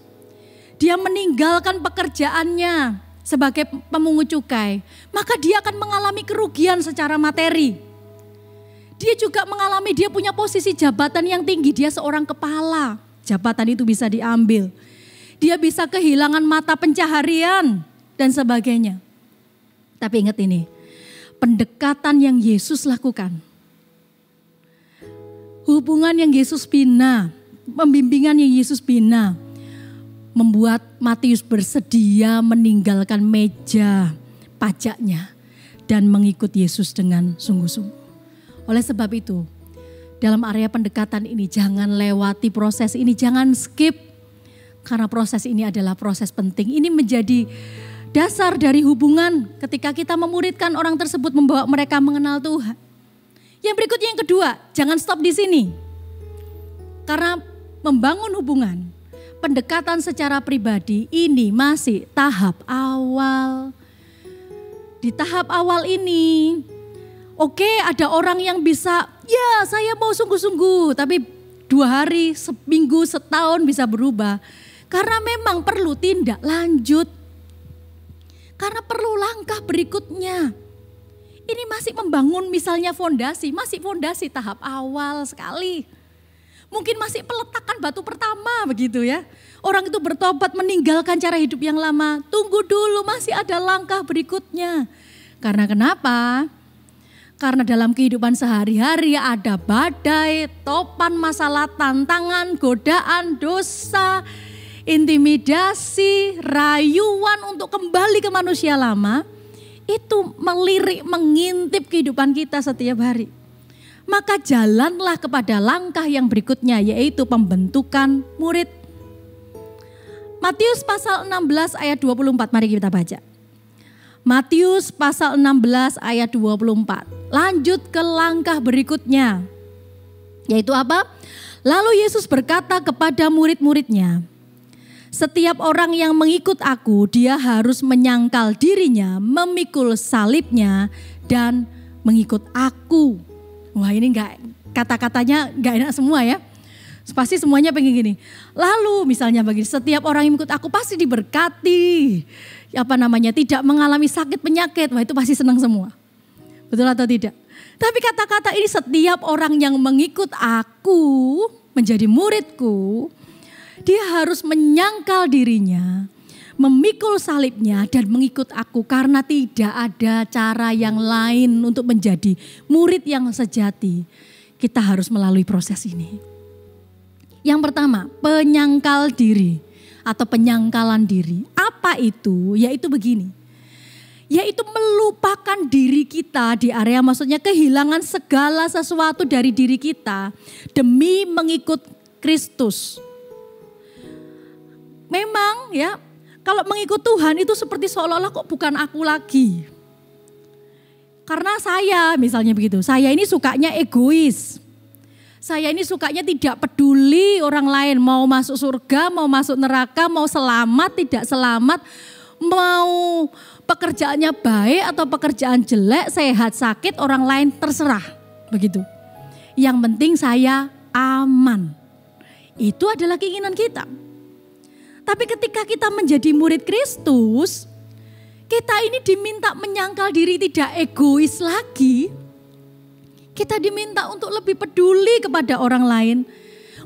Dia meninggalkan pekerjaannya sebagai pemungut cukai, maka dia akan mengalami kerugian secara materi. Dia juga mengalami, dia punya posisi jabatan yang tinggi, dia seorang kepala. Jabatan itu bisa diambil. Dia bisa kehilangan mata pencaharian dan sebagainya. Tapi ingat ini, pendekatan yang Yesus lakukan, hubungan yang Yesus bina, pembimbingan yang Yesus bina, membuat Matius bersedia meninggalkan meja pajaknya dan mengikut Yesus dengan sungguh-sungguh. Oleh sebab itu, dalam area pendekatan ini jangan lewati proses ini, jangan skip. Karena proses ini adalah proses penting. Ini menjadi dasar dari hubungan ketika kita memuridkan orang tersebut, membawa mereka mengenal Tuhan. Yang berikutnya yang kedua, jangan stop di sini. Karena membangun hubungan, pendekatan secara pribadi ini masih tahap awal. Di tahap awal ini, oke, ada orang yang bisa, ya saya mau sungguh-sungguh, tapi 2 hari, seminggu, setahun bisa berubah. Karena memang perlu tindak lanjut. Karena perlu langkah berikutnya. Ini masih membangun misalnya fondasi, masih fondasi tahap awal sekali. Mungkin masih peletakan batu pertama begitu ya. Orang itu bertobat meninggalkan cara hidup yang lama. Tunggu dulu, masih ada langkah berikutnya. Karena kenapa? Karena dalam kehidupan sehari-hari ada badai, topan masalah, tantangan, godaan, dosa, intimidasi, rayuan untuk kembali ke manusia lama. Itu melirik, mengintip kehidupan kita setiap hari. Maka jalanlah kepada langkah yang berikutnya, yaitu pembentukan murid. Matius pasal 16 ayat 24, mari kita baca. Matius pasal 16 ayat 24. Lanjut ke langkah berikutnya. Yaitu apa? Lalu Yesus berkata kepada murid-muridnya, setiap orang yang mengikut aku, dia harus menyangkal dirinya, memikul salibnya, dan mengikut aku. Wah, ini kata-katanya enggak enak semua ya. Pasti semuanya pengen gini. Lalu misalnya begini, setiap orang yang mengikut aku pasti diberkati. Tidak mengalami sakit penyakit. Wah, itu pasti senang semua. Betul atau tidak? Tapi kata-kata ini, setiap orang yang mengikut aku, menjadi muridku, dia harus menyangkal dirinya, memikul salibnya dan mengikut aku, karena tidak ada cara yang lain untuk menjadi murid yang sejati. Kita harus melalui proses ini. Yang pertama, penyangkal diri atau penyangkalan diri. Apa itu? Yaitu begini. Yaitu melupakan diri kita di area, maksudnya kehilangan segala sesuatu dari diri kita demi mengikut Kristus. Memang ya, kalau mengikut Tuhan itu seperti seolah-olah kok bukan aku lagi. Karena saya misalnya begitu, saya ini sukanya egois. Saya ini sukanya tidak peduli orang lain, mau masuk surga, mau masuk neraka, mau selamat, tidak selamat, mau pekerjaannya baik atau pekerjaan jelek, sehat, sakit, orang lain terserah. Begitu. Yang penting saya aman. Itu adalah keinginan kita. Tapi ketika kita menjadi murid Kristus, kita ini diminta menyangkal diri, tidak egois lagi. Kita diminta untuk lebih peduli kepada orang lain.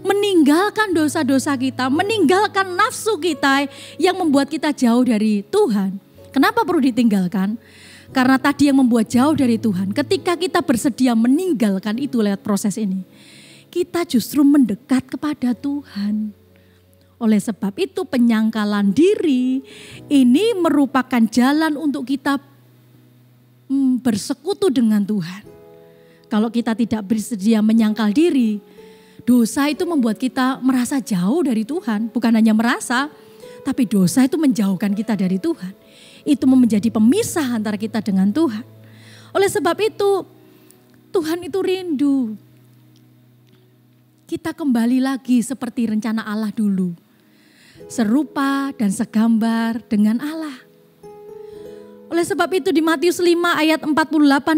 Meninggalkan dosa-dosa kita, meninggalkan nafsu kita yang membuat kita jauh dari Tuhan. Kenapa perlu ditinggalkan? Karena tadi yang membuat jauh dari Tuhan. Ketika kita bersedia meninggalkan itu lewat proses ini, kita justru mendekat kepada Tuhan. Oleh sebab itu penyangkalan diri ini merupakan jalan untuk kita bersekutu dengan Tuhan. Kalau kita tidak bersedia menyangkal diri, dosa itu membuat kita merasa jauh dari Tuhan. Bukan hanya merasa, tapi dosa itu menjauhkan kita dari Tuhan. Itu menjadi pemisah antara kita dengan Tuhan. Oleh sebab itu, Tuhan itu rindu kita kembali lagi seperti rencana Allah dulu. Serupa dan segambar dengan Allah. Oleh sebab itu di Matius 5 ayat 48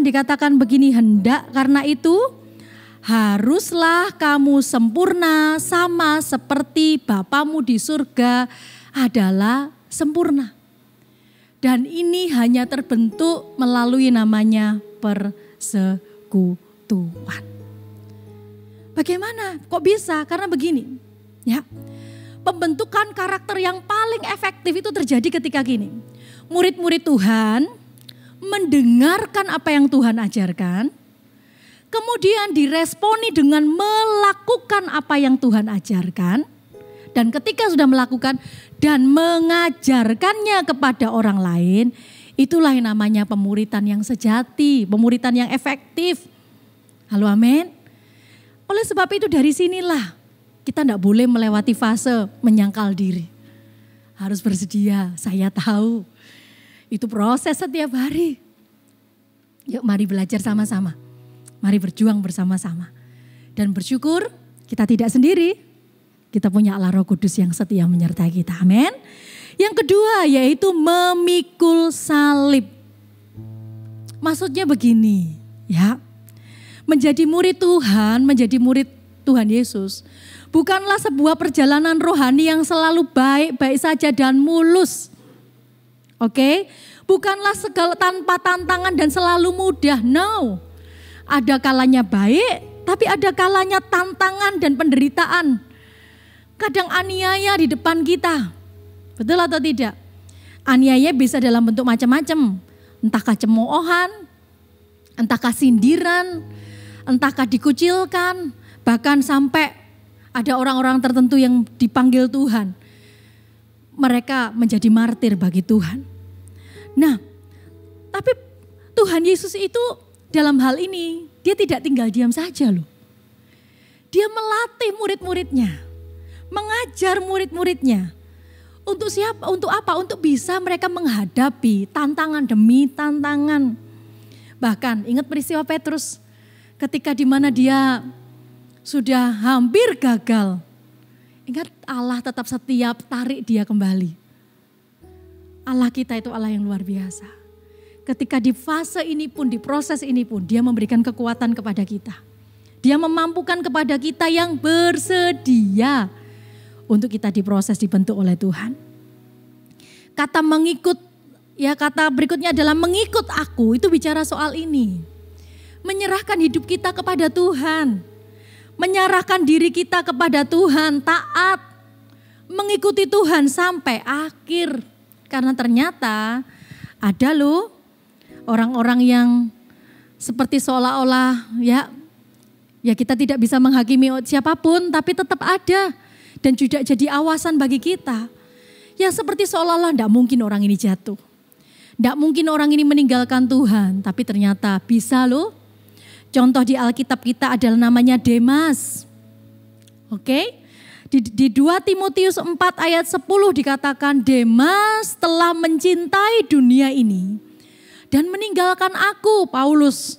dikatakan begini, hendak karena itu haruslah kamu sempurna sama seperti Bapamu di surga adalah sempurna. Dan ini hanya terbentuk melalui namanya persekutuan. Bagaimana? Kok bisa? Karena begini, ya. Pembentukan karakter yang paling efektif itu terjadi ketika gini. Murid-murid Tuhan mendengarkan apa yang Tuhan ajarkan, kemudian diresponi dengan melakukan apa yang Tuhan ajarkan. Dan ketika sudah melakukan dan mengajarkannya kepada orang lain, itulah yang namanya pemuritan yang sejati, pemuritan yang efektif. Halo, amin. Oleh sebab itu dari sinilah kita tidak boleh melewati fase menyangkal diri. Harus bersedia, saya tahu. Itu proses setiap hari. Yuk mari belajar sama-sama. Mari berjuang bersama-sama. Dan bersyukur kita tidak sendiri. Kita punya Allah Roh Kudus yang setia menyertai kita. Amin. Yang kedua yaitu memikul salib. Maksudnya begini, ya. Menjadi murid Tuhan, menjadi murid Tuhan Yesus bukanlah sebuah perjalanan rohani yang selalu baik-baik saja dan mulus. Oke? Bukanlah segala tanpa tantangan dan selalu mudah. No. Ada kalanya baik, tapi ada kalanya tantangan dan penderitaan. Kadang aniaya di depan kita. Betul atau tidak? Aniaya bisa dalam bentuk macam-macam. Entahkah cemoohan, entahkah sindiran, entahkah dikucilkan, bahkan sampai ada orang-orang tertentu yang dipanggil Tuhan. Mereka menjadi martir bagi Tuhan. Nah, tapi Tuhan Yesus itu dalam hal ini, dia tidak tinggal diam saja loh. Dia melatih murid-muridnya. Mengajar murid-muridnya. Untuk siapa? Untuk apa? Untuk bisa mereka menghadapi tantangan demi tantangan. Bahkan ingat peristiwa Petrus ketika di mana dia sudah hampir gagal. Ingat Allah tetap setia tarik dia kembali. Allah kita itu Allah yang luar biasa. Ketika di fase ini pun, di proses ini pun dia memberikan kekuatan kepada kita. Dia memampukan kepada kita yang bersedia untuk kita diproses, dibentuk oleh Tuhan. Kata mengikut, ya kata berikutnya adalah mengikut aku, itu bicara soal ini. Menyerahkan hidup kita kepada Tuhan. Menyerahkan diri kita kepada Tuhan, taat. Mengikuti Tuhan sampai akhir. Karena ternyata ada loh orang-orang yang seperti seolah-olah ya kita tidak bisa menghakimi siapapun, tapi tetap ada. Dan juga jadi awasan bagi kita. Ya seperti seolah-olah tidak mungkin orang ini jatuh. Tidak mungkin orang ini meninggalkan Tuhan. Tapi ternyata bisa loh. Contoh di Alkitab kita adalah namanya Demas. Oke. Di 2 Timotius 4 ayat 10 dikatakan Demas telah mencintai dunia ini. Dan meninggalkan aku, Paulus.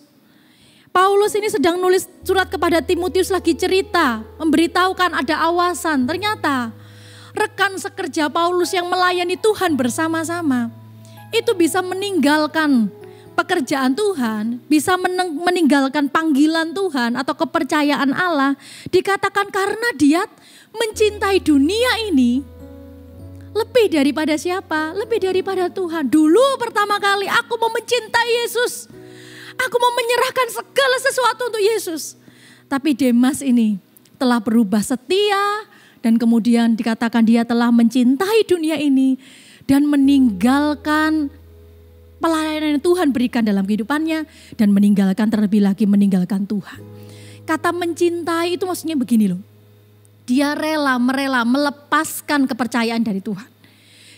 Paulus ini sedang nulis surat kepada Timotius lagi cerita, memberitahukan ada awasan. Ternyata rekan sekerja Paulus yang melayani Tuhan bersama-sama itu bisa meninggalkan pekerjaan Tuhan, bisa meninggalkan panggilan Tuhan atau kepercayaan Allah. Dikatakan karena dia mencintai dunia ini lebih daripada siapa? Lebih daripada Tuhan. Dulu pertama kali aku mau mencintai Yesus. Aku mau menyerahkan segala sesuatu untuk Yesus. Tapi Demas ini telah berubah setia dan kemudian dikatakan dia telah mencintai dunia ini dan meninggalkan pelayanan yang Tuhan berikan dalam kehidupannya dan meninggalkan terlebih lagi meninggalkan Tuhan. Kata mencintai itu maksudnya begini loh. Dia rela melepaskan kepercayaan dari Tuhan.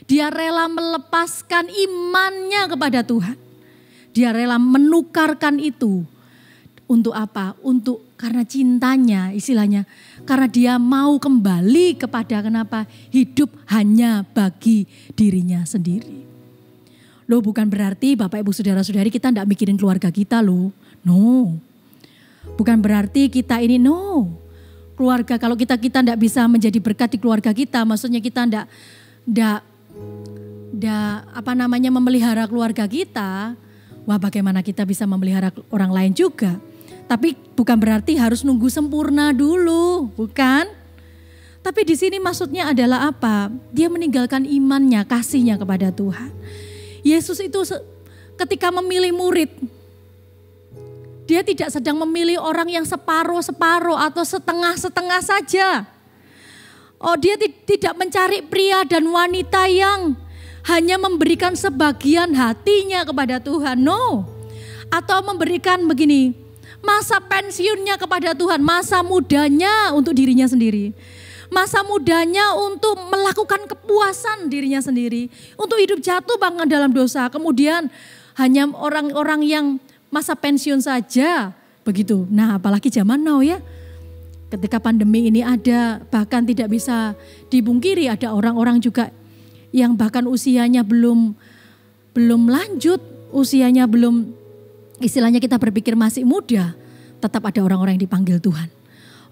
Dia rela melepaskan imannya kepada Tuhan. Dia rela menukarkan itu. Untuk apa? Karena cintanya istilahnya. Karena dia mau kembali kepada kenapa? Hidup hanya bagi dirinya sendiri. Loh bukan berarti Bapak Ibu Saudara-saudari kita tidak mikirin keluarga kita loh. No. Bukan berarti kita ini no. Keluarga kalau kita tidak bisa menjadi berkat di keluarga kita. Maksudnya kita tidak memelihara keluarga kita. Wah bagaimana kita bisa memelihara orang lain juga. Tapi bukan berarti harus nunggu sempurna dulu, bukan? Tapi di sini maksudnya adalah apa? Dia meninggalkan imannya, kasihnya kepada Tuhan. Yesus itu ketika memilih murid, dia tidak sedang memilih orang yang separuh-separuh atau setengah-setengah saja. Oh, dia tidak mencari pria dan wanita yang hanya memberikan sebagian hatinya kepada Tuhan. No. Atau memberikan begini, masa pensiunnya kepada Tuhan, masa mudanya untuk dirinya sendiri. Masa mudanya untuk melakukan kepuasan dirinya sendiri. Untuk hidup jatuh bangun dalam dosa. Kemudian hanya orang-orang yang masa pensiun saja. Begitu. Nah, apalagi zaman now ya. Ketika pandemi ini ada, bahkan tidak bisa dibungkiri, ada orang-orang juga yang bahkan usianya belum lanjut, usianya belum, istilahnya kita berpikir masih muda, tetap ada orang-orang yang dipanggil Tuhan.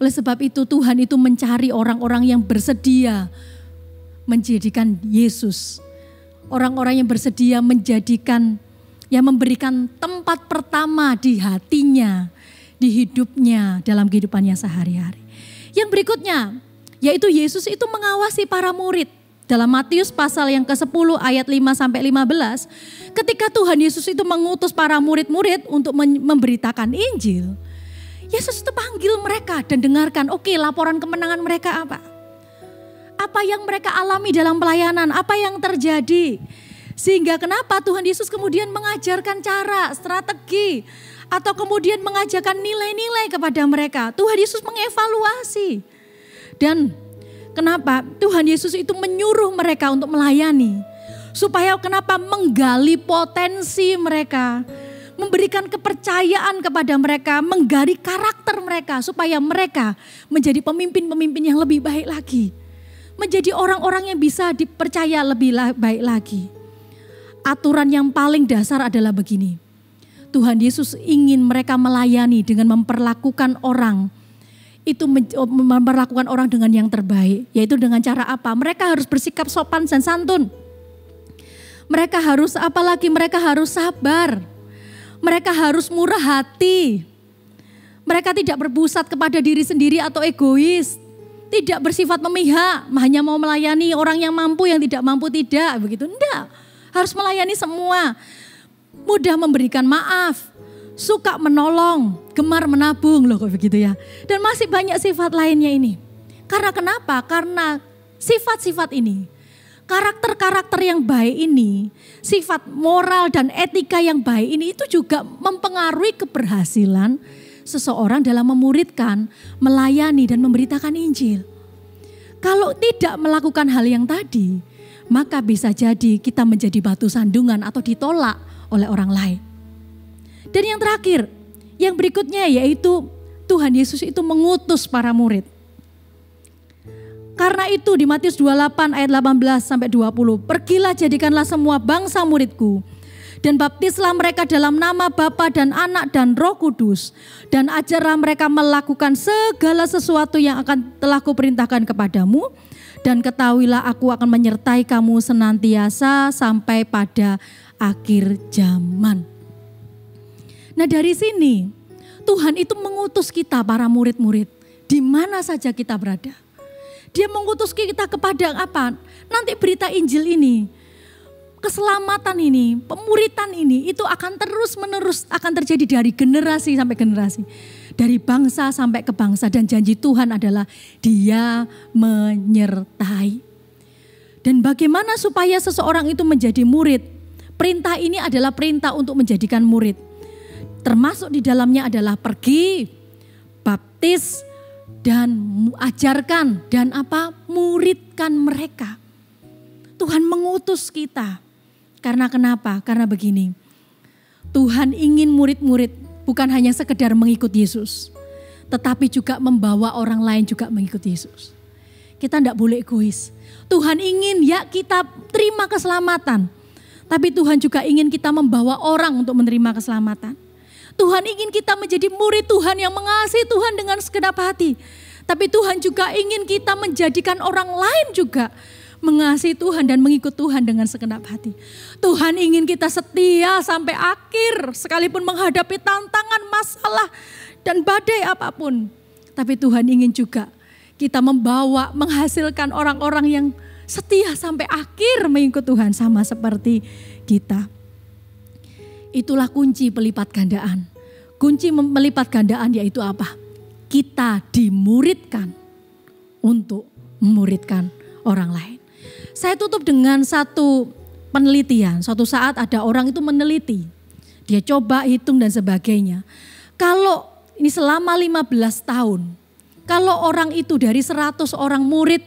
Oleh sebab itu Tuhan itu mencari orang-orang yang bersedia menjadikan Yesus. Orang-orang yang bersedia menjadikan, yang memberikan tempat pertama di hatinya, di hidupnya, dalam kehidupannya sehari-hari. Yang berikutnya, yaitu Yesus itu mengawasi para murid. Dalam Matius pasal yang ke-10 ayat 5-15, ketika Tuhan Yesus itu mengutus para murid-murid untuk memberitakan Injil, Yesus itu panggil mereka dan dengarkan, oke, laporan kemenangan mereka apa? Apa yang mereka alami dalam pelayanan, apa yang terjadi? Sehingga kenapa Tuhan Yesus kemudian mengajarkan cara, strategi, atau kemudian mengajarkan nilai-nilai kepada mereka. Tuhan Yesus mengevaluasi. Dan kenapa Tuhan Yesus itu menyuruh mereka untuk melayani. Supaya kenapa menggali potensi mereka. Memberikan kepercayaan kepada mereka, menggali karakter mereka supaya mereka menjadi pemimpin-pemimpin yang lebih baik lagi. Menjadi orang-orang yang bisa dipercaya lebih baik lagi. Aturan yang paling dasar adalah begini. Tuhan Yesus ingin mereka melayani dengan memperlakukan orang. Itu memperlakukan orang dengan yang terbaik. Yaitu dengan cara apa? Mereka harus bersikap sopan dan santun. Mereka harus apalagi? Mereka harus sabar. Mereka harus murah hati. Mereka tidak berpusat kepada diri sendiri atau egois. Tidak bersifat memihak, hanya mau melayani orang yang mampu, yang tidak mampu tidak. Begitu, enggak. Harus melayani semua. Mudah memberikan maaf, suka menolong, gemar menabung. Loh kok begitu ya. Dan masih banyak sifat lainnya ini. Karena kenapa? Karena sifat-sifat ini, karakter-karakter yang baik ini, sifat moral dan etika yang baik ini itu juga mempengaruhi keberhasilan seseorang dalam memuridkan, melayani dan memberitakan Injil. Kalau tidak melakukan hal yang tadi, maka bisa jadi kita menjadi batu sandungan atau ditolak oleh orang lain. Dan yang terakhir, yang berikutnya yaitu Tuhan Yesus itu mengutus para murid. Karena itu di Matius 28 ayat 18-20, pergilah jadikanlah semua bangsa muridku dan baptislah mereka dalam nama Bapa dan Anak dan Roh Kudus dan ajarlah mereka melakukan segala sesuatu yang telah kuperintahkan kepadamu dan ketahuilah aku akan menyertai kamu senantiasa sampai pada akhir zaman. Nah dari sini Tuhan itu mengutus kita para murid-murid di mana saja kita berada. Dia mengutus kita kepada apa? Nanti berita Injil ini, keselamatan ini, pemuritan ini itu akan terus menerus akan terjadi dari generasi sampai generasi. Dari bangsa sampai ke bangsa dan janji Tuhan adalah Dia menyertai. Dan bagaimana supaya seseorang itu menjadi murid? Perintah ini adalah perintah untuk menjadikan murid. Termasuk di dalamnya adalah pergi, baptis, dan ajarkan dan muridkan mereka. Tuhan mengutus kita. Karena kenapa? Karena begini. Tuhan ingin murid-murid bukan hanya sekedar mengikut Yesus, tetapi juga membawa orang lain juga mengikut Yesus. Kita tidak boleh egois. Tuhan ingin ya kita terima keselamatan, tapi Tuhan juga ingin kita membawa orang untuk menerima keselamatan. Tuhan ingin kita menjadi murid Tuhan yang mengasihi Tuhan dengan segenap hati. Tapi Tuhan juga ingin kita menjadikan orang lain juga mengasihi Tuhan dan mengikut Tuhan dengan segenap hati. Tuhan ingin kita setia sampai akhir sekalipun menghadapi tantangan, masalah dan badai apapun. Tapi Tuhan ingin juga kita menghasilkan orang-orang yang setia sampai akhir mengikut Tuhan sama seperti kita. Itulah kunci pelipat gandaan. Kunci melipat gandaan yaitu apa? Kita dimuridkan untuk memuridkan orang lain. Saya tutup dengan satu penelitian. Suatu saat ada orang itu meneliti. Dia coba hitung dan sebagainya. Kalau ini selama 15 tahun, kalau orang itu dari 100 orang murid,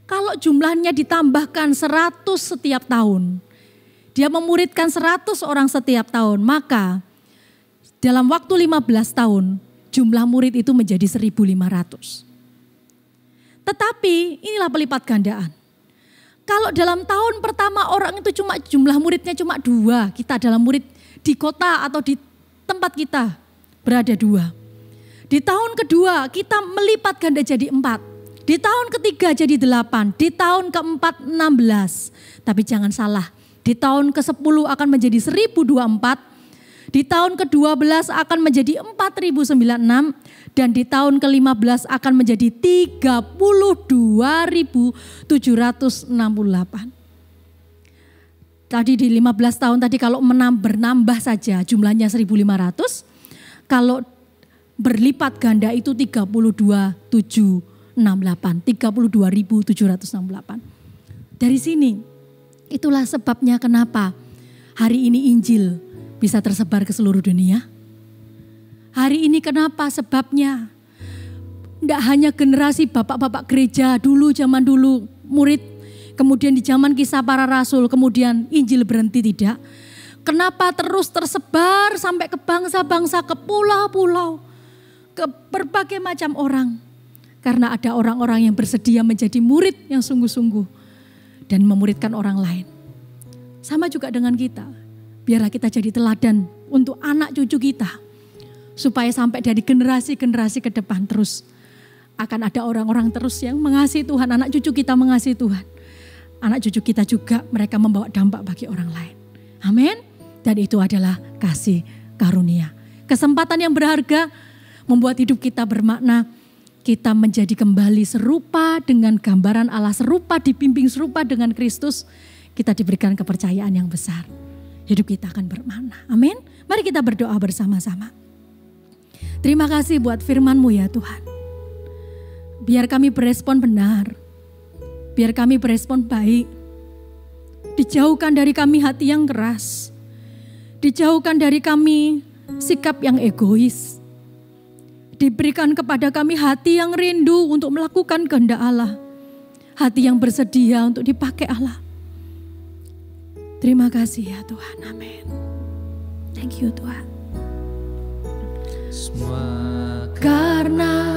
kalau jumlahnya ditambahkan 100 setiap tahun, dia memuridkan 100 orang setiap tahun, maka dalam waktu 15 tahun, jumlah murid itu menjadi 1.500. Tetapi inilah pelipat gandaan. Kalau dalam tahun pertama orang itu cuma jumlah muridnya cuma 2, kita dalam murid di kota atau di tempat kita berada 2. Di tahun kedua kita melipat ganda jadi 4. Di tahun ketiga jadi 8. Di tahun keempat 16. Tapi jangan salah, di tahun ke-10 akan menjadi 1024. Di tahun ke-12 akan menjadi 4096 dan di tahun ke-15 akan menjadi 32.768. Tadi di 15 tahun tadi kalau bernambah saja jumlahnya 1.500, kalau berlipat ganda itu 32.768. Dari sini itulah sebabnya kenapa hari ini Injil bisa tersebar ke seluruh dunia. Hari ini kenapa sebabnya? Tidak hanya generasi bapak-bapak gereja dulu, zaman dulu murid, kemudian di zaman Kisah Para Rasul, kemudian Injil berhenti, tidak. Kenapa terus tersebar sampai ke bangsa-bangsa, ke pulau-pulau, ke berbagai macam orang? Karena ada orang-orang yang bersedia menjadi murid yang sungguh-sungguh dan memuridkan orang lain. Sama juga dengan kita. Biarlah kita jadi teladan untuk anak cucu kita. Supaya sampai dari generasi-generasi ke depan terus akan ada orang-orang terus yang mengasihi Tuhan. Anak cucu kita mengasihi Tuhan. Anak cucu kita juga mereka membawa dampak bagi orang lain. Amin. Dan itu adalah kasih karunia. Kesempatan yang berharga membuat hidup kita bermakna. Kita menjadi kembali serupa dengan gambaran Allah. Serupa, dibimbing serupa dengan Kristus. Kita diberikan kepercayaan yang besar. Hidup kita akan bermakna. Amin. Mari kita berdoa bersama-sama. Terima kasih buat firman-Mu ya Tuhan. Biar kami berespon benar. Biar kami berespon baik. Dijauhkan dari kami hati yang keras. Dijauhkan dari kami sikap yang egois. Diberikan kepada kami hati yang rindu untuk melakukan kehendak Allah. Hati yang bersedia untuk dipakai Allah. Terima kasih ya Tuhan. Amin. Thank you Tuhan. Karena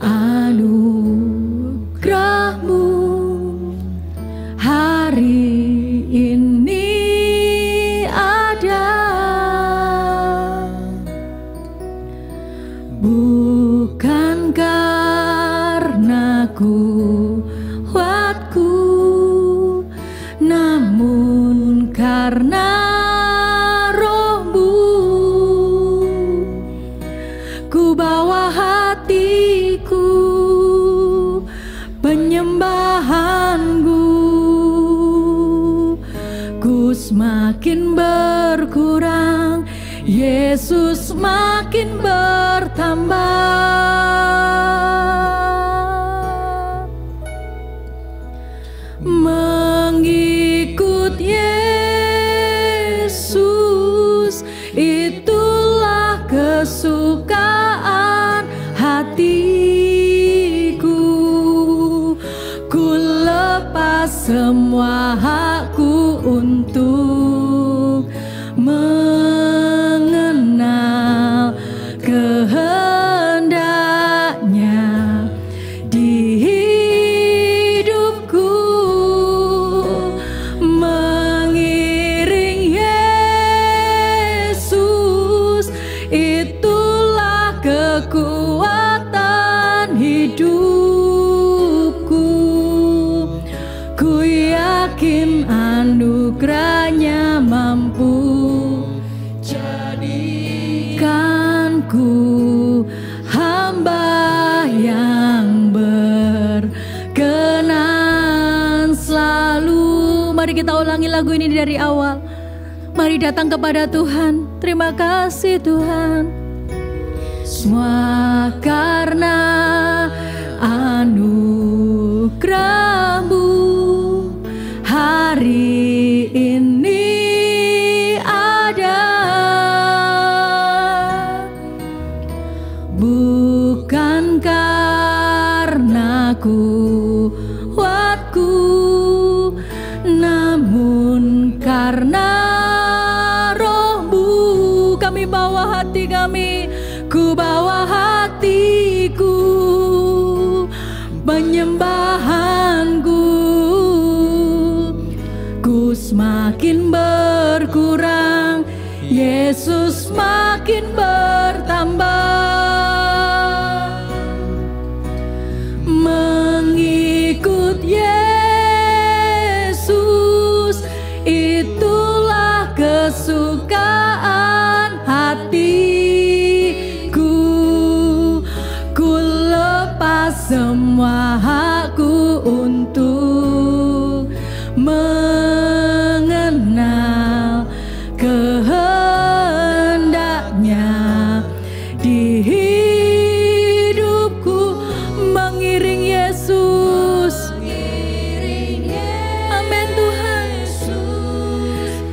anugerah-Mu hari ini ada. Bukan karena kuatku, namun karena Roh-Mu. Ku bawa hatiku, penyembahanku, ku semakin berkurang, Yesus makin bertambah. Mengikut Yesus itulah kesukaan hatiku. Ku lepas semua hakku untuk mengenal kehendak Aku hamba yang berkenan selalu. Mari kita ulangi lagu ini dari awal. Mari datang kepada Tuhan. Terima kasih Tuhan. Semua karena anugerah-Mu hari ini ada. Bukan karena kuatku, namun karena Roh-Mu. Kami bawa hati kami, ku bawa hatiku, penyembahanku, ku semakin berkurang, Yesus makin bertambah. Mengikut Yesus itulah kesukaan hatiku. Ku lepas semua hakku untuk mengenal kehendaknya di hidupku. Mengiring Yesus, amin Tuhan.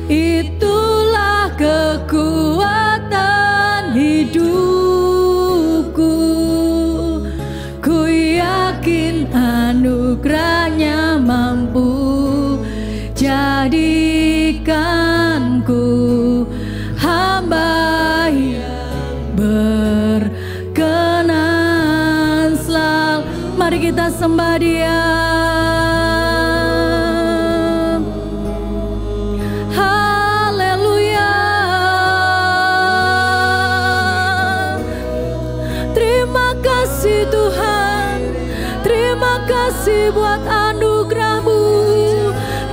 Itulah kekuatan hidupku. Ku yakin anugerahnya mampu jadikanku hamba yang berkenan selalu. Mari kita sembah Dia. Haleluya. Terima kasih Tuhan. Terima kasih buat anugerah-Mu.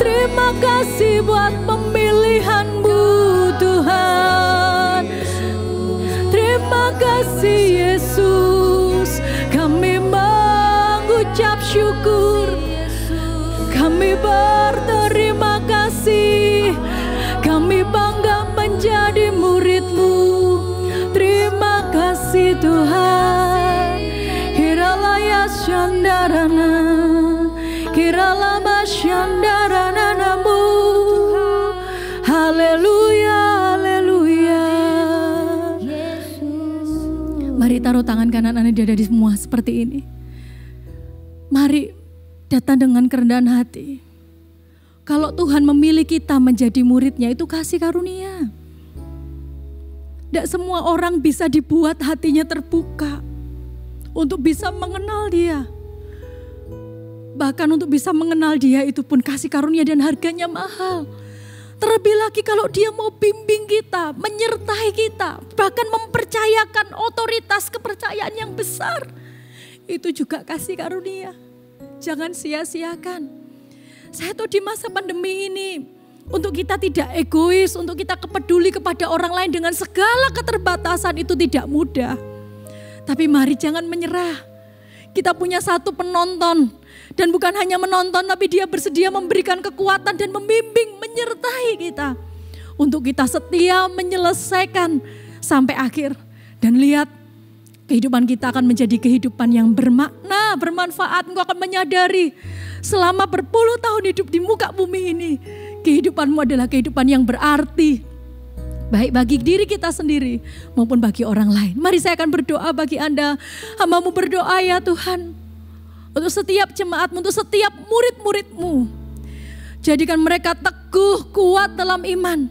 Terima kasih buat pemilihan-Mu Tuhan. Terima kasih Yesus. Kami mengucap syukur. Kami berterima kasih. Kami bangga menjadi murid-Mu. Terima kasih Tuhan. Hiralaya syandarana, kiralama syandarana namu. Haleluya, haleluya. Mari taruh tangan kanan Anda di dada di semua seperti ini. Mari datang dengan kerendahan hati. Kalau Tuhan memilih kita menjadi muridnya, itu kasih karunia. Tidak semua orang bisa dibuat hatinya terbuka untuk bisa mengenal Dia. Bahkan untuk bisa mengenal Dia itu pun kasih karunia dan harganya mahal. Terlebih lagi kalau Dia mau bimbing kita, menyertai kita, bahkan mempercayakan otoritas kepercayaan yang besar. Itu juga kasih karunia. Jangan sia-siakan. Saya tahu di masa pandemi ini, untuk kita tidak egois, untuk kita peduli kepada orang lain dengan segala keterbatasan itu tidak mudah. Tapi mari jangan menyerah. Kita punya satu penonton. Dan bukan hanya menonton, tapi Dia bersedia memberikan kekuatan dan membimbing, menyertai kita. Untuk kita setia menyelesaikan sampai akhir. Dan lihat, kehidupan kita akan menjadi kehidupan yang bermakna, bermanfaat. Engkau akan menyadari selama berpuluh tahun hidup di muka bumi ini, kehidupanmu adalah kehidupan yang berarti. Baik bagi diri kita sendiri maupun bagi orang lain. Mari saya akan berdoa bagi Anda. Hamba-Mu berdoa ya Tuhan. Untuk setiap jemaat-Mu, untuk setiap murid-murid-Mu. Jadikan mereka teguh, kuat dalam iman.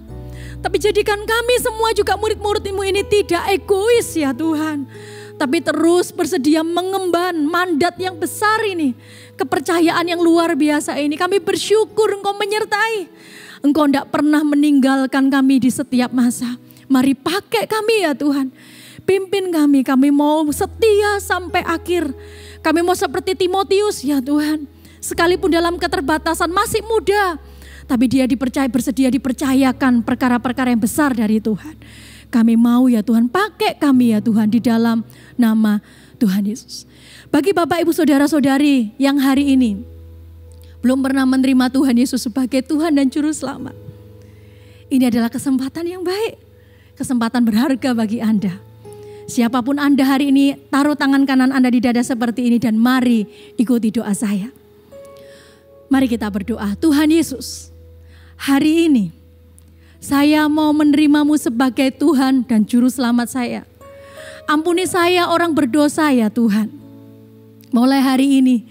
Tapi jadikan kami semua juga murid-murid-Mu ini tidak egois ya Tuhan. Tapi terus bersedia mengemban mandat yang besar ini. Kepercayaan yang luar biasa ini. Kami bersyukur Engkau menyertai. Engkau tidak pernah meninggalkan kami di setiap masa. Mari pakai kami ya Tuhan. Pimpin kami mau setia sampai akhir. Kami mau seperti Timotius ya Tuhan. Sekalipun dalam keterbatasan masih muda. Tapi dia bersedia dipercayakan perkara-perkara yang besar dari Tuhan. Kami mau ya Tuhan, pakai kami ya Tuhan di dalam nama Tuhan Yesus. Bagi Bapak Ibu Saudara-saudari yang hari ini belum pernah menerima Tuhan Yesus sebagai Tuhan dan Juru Selamat, ini adalah kesempatan yang baik, kesempatan berharga bagi Anda. Siapapun Anda hari ini, taruh tangan kanan Anda di dada seperti ini dan mari ikuti doa saya. Mari kita berdoa. Tuhan Yesus, hari ini saya mau menerimamu sebagai Tuhan dan Juru Selamat saya. Ampuni saya orang berdosa ya Tuhan. Mulai hari ini,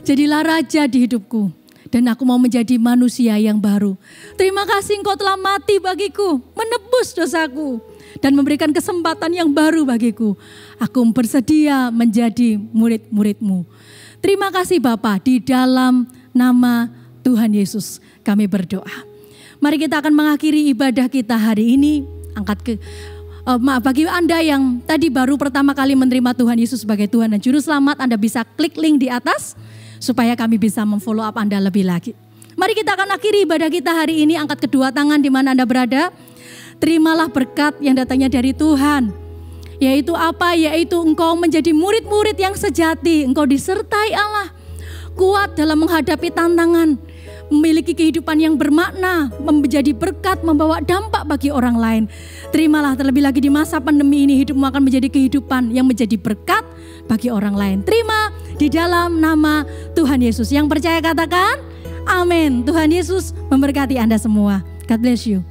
jadilah Raja di hidupku. Dan aku mau menjadi manusia yang baru. Terima kasih Engkau telah mati bagiku, menebus dosaku. Dan memberikan kesempatan yang baru bagiku. Aku bersedia menjadi murid-murid-Mu. Terima kasih Bapa, di dalam nama Tuhan Yesus kami berdoa. Mari kita akan mengakhiri ibadah kita hari ini. Bagi Anda yang tadi baru pertama kali menerima Tuhan Yesus sebagai Tuhan dan Juru Selamat, Anda bisa klik link di atas supaya kami bisa memfollow up Anda lebih lagi. Mari kita akan akhiri ibadah kita hari ini. Angkat kedua tangan di mana Anda berada. Terimalah berkat yang datangnya dari Tuhan. Yaitu apa? Yaitu engkau menjadi murid-murid yang sejati. Engkau disertai Allah. Kuat dalam menghadapi tantangan. Memiliki kehidupan yang bermakna, menjadi berkat, membawa dampak bagi orang lain. Terimalah terlebih lagi di masa pandemi ini, hidupmu akan menjadi kehidupan yang menjadi berkat bagi orang lain. Terima di dalam nama Tuhan Yesus. Yang percaya katakan, amin. Tuhan Yesus memberkati Anda semua. God bless you.